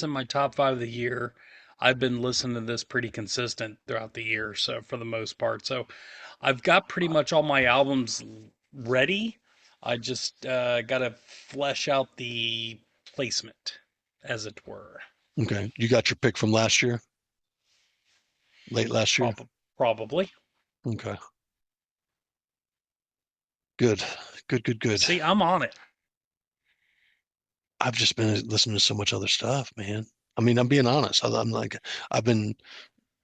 in my top 5 of the year, I've been listening to this pretty consistent throughout the year. So for the most part, so I've got pretty much all my albums ready. I just got to flesh out the placement, as it were. Okay, you got your pick from last year, late last year. Probably. Okay, good, good, good, good. See, I'm on it. I've just been listening to so much other stuff, man. I mean, I'm being honest. I'm like, I've been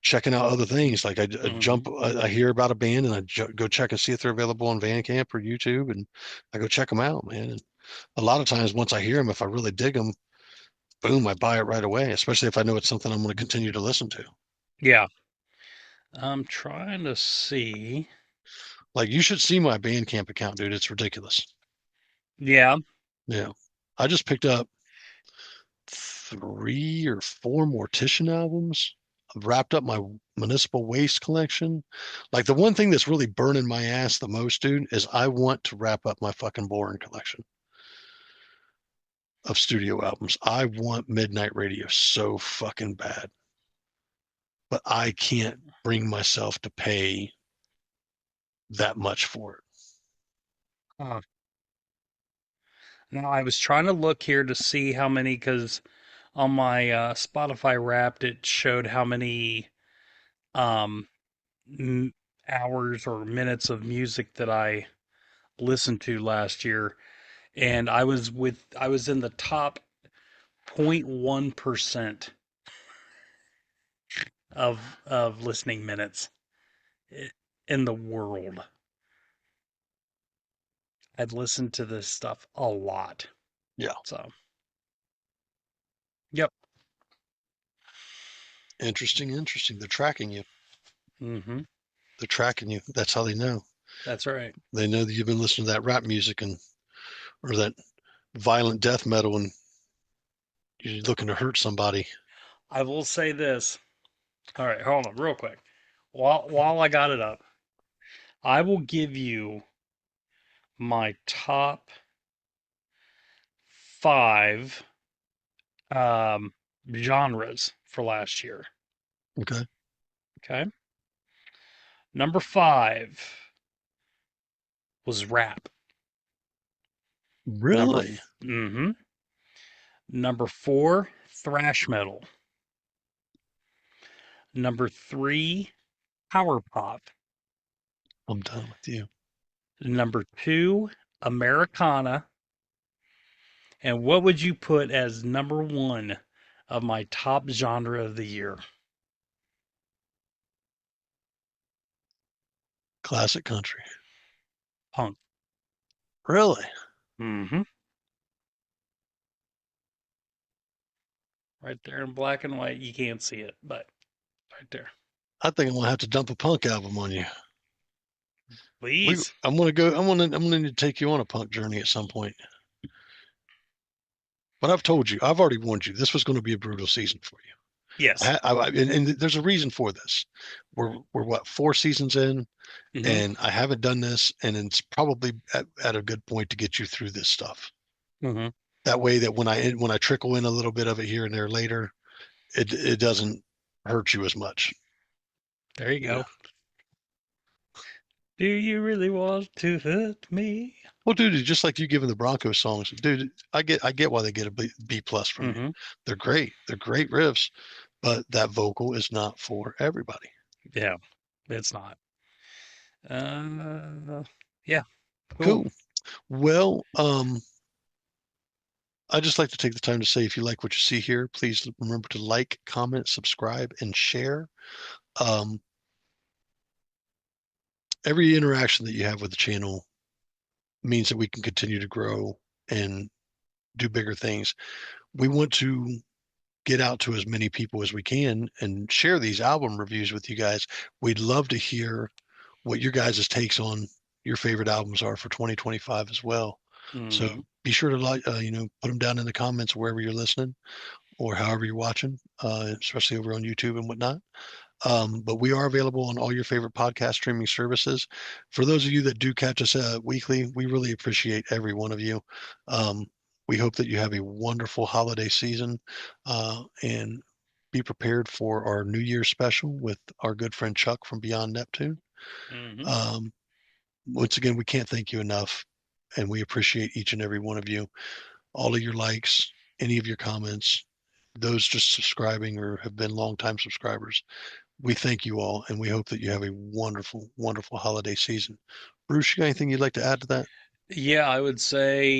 checking out other things. Like Hmm. I hear about a band and go check and see if they're available on Bandcamp or YouTube, and I go check them out, man. And a lot of times, once I hear them, if I really dig them, boom, I buy it right away. Especially if I know it's something I'm going to continue to listen to. Yeah. I'm trying to see. Like you should see my Bandcamp account, dude. It's ridiculous. Yeah. Yeah, I just picked up 3 or 4 Mortician albums. I've wrapped up my municipal waste collection. Like the one thing that's really burning my ass the most, dude, is I want to wrap up my fucking boring collection of studio albums. I want Midnight Radio so fucking bad, but I can't bring myself to pay that much for it. Huh. Now I was trying to look here to see how many, because on my Spotify Wrapped, it showed how many um, m- hours or minutes of music that I listened to last year, and I was in the top 0.1% of listening minutes in the world. I've listened to this stuff a lot. Yeah, So, yep. interesting, interesting. They're tracking you. Hmm. They're tracking you. That's how they know. That's right. They know that you've been listening to that rap music and or that violent death metal and you're looking to hurt somebody. I will say this. All right, hold on, real quick. While I got it up, I will give you my top five um, genres for last year. Okay. Okay. Number five was rap. Really? Mm-hmm. Number four, thrash metal. Number three, power pop. I'm done with you. Number two, Americana. And what would you put as number one of my top genre of the year? Classic country. Punk. Really? Mm-hmm. Right there in black and white. You can't see it, but right there. I think I'm gonna have to dump a punk album on you. Please. I'm gonna go. I'm gonna need to take you on a punk journey at some point. But I've told you, I've already warned you, this was going to be a brutal season for you. Yes. And there's a reason for this. We're what 4 seasons in, Mm-hmm. and I haven't done this, and it's probably at a good point to get you through this stuff. Mm-hmm. That way, that when I trickle in a little bit of it here and there later, it doesn't hurt you as much. There you Yeah. go. Do you really want to hurt me? Well, dude, just like you giving the Bronco songs, dude, I get why they get a B plus from you. Mm-hmm. They're great. They're great riffs, but that vocal is not for everybody. Yeah, it's not. Yeah, cool. Cool. Well, I just like to take the time to say if you like what you see here, please remember to like, comment, subscribe, and share. Um, every interaction that you have with the channel means that we can continue to grow and do bigger things. We want to get out to as many people as we can and share these album reviews with you guys. We'd love to hear what your guys' takes on your favorite albums are for 2025 as well. So Mm-hmm. be sure to put them down in the comments wherever you're listening or however you're watching, especially over on YouTube and whatnot. But we are available on all your favorite podcast streaming services. For those of you that do catch us weekly, we really appreciate every one of you. Um, we hope that you have a wonderful holiday season and be prepared for our New Year's special with our good friend Chuck from Beyond Neptune. Mm-hmm. Um, once again, we can't thank you enough, and we appreciate each and every one of you, all of your likes, any of your comments, those just subscribing or have been longtime subscribers. We thank you all, and we hope that you have a wonderful, wonderful holiday season. Bruce, you got anything you'd like to add to that? Yeah, I would say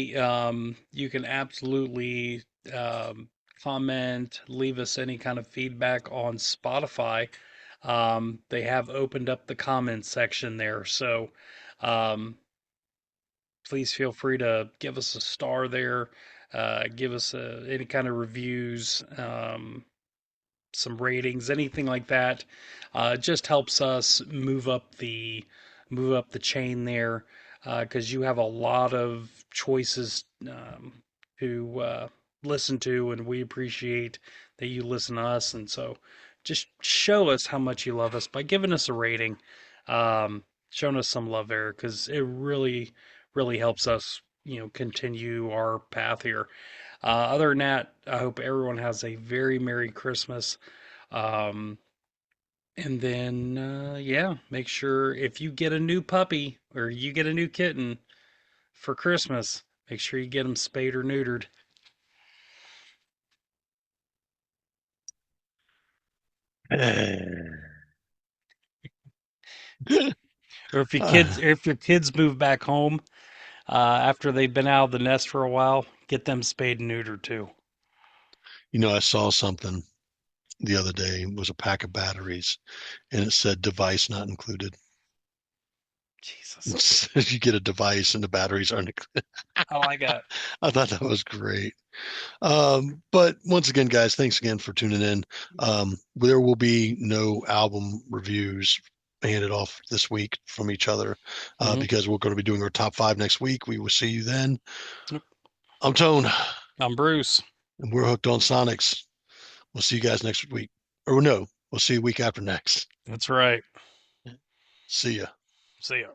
you can absolutely um, comment, leave us any kind of feedback on Spotify. They have opened up the comments section there, so um, please feel free to give us a star there, give us any kind of reviews. Some ratings, anything like that. It just helps us move up the chain there because you have a lot of choices to listen to, and we appreciate that you listen to us. And so, just show us how much you love us by giving us a rating, showing us some love there because it really helps us, continue our path here. Other than that, I hope everyone has a very Merry Christmas. Um, and then, yeah, make sure if you get a new puppy or you get a new kitten for Christmas, make sure you get them spayed or neutered. Or if your kids move back home after they've been out of the nest for a while, get them spayed and neutered too. I saw something the other day. It was a pack of batteries, and it said device not included. Jesus, You get a device and the batteries aren't included. I like that. I thought that was great. But once again, guys, thanks again for tuning in. There will be no album reviews hand it off this week from each other Mhm. because we're going to be doing our top 5 next week. We will see you then. Yep. I'm Tone, I'm Bruce. and we're hooked on Sonics. We'll see you guys next week. Or no, we'll see you week after next. That's right. See ya. See ya.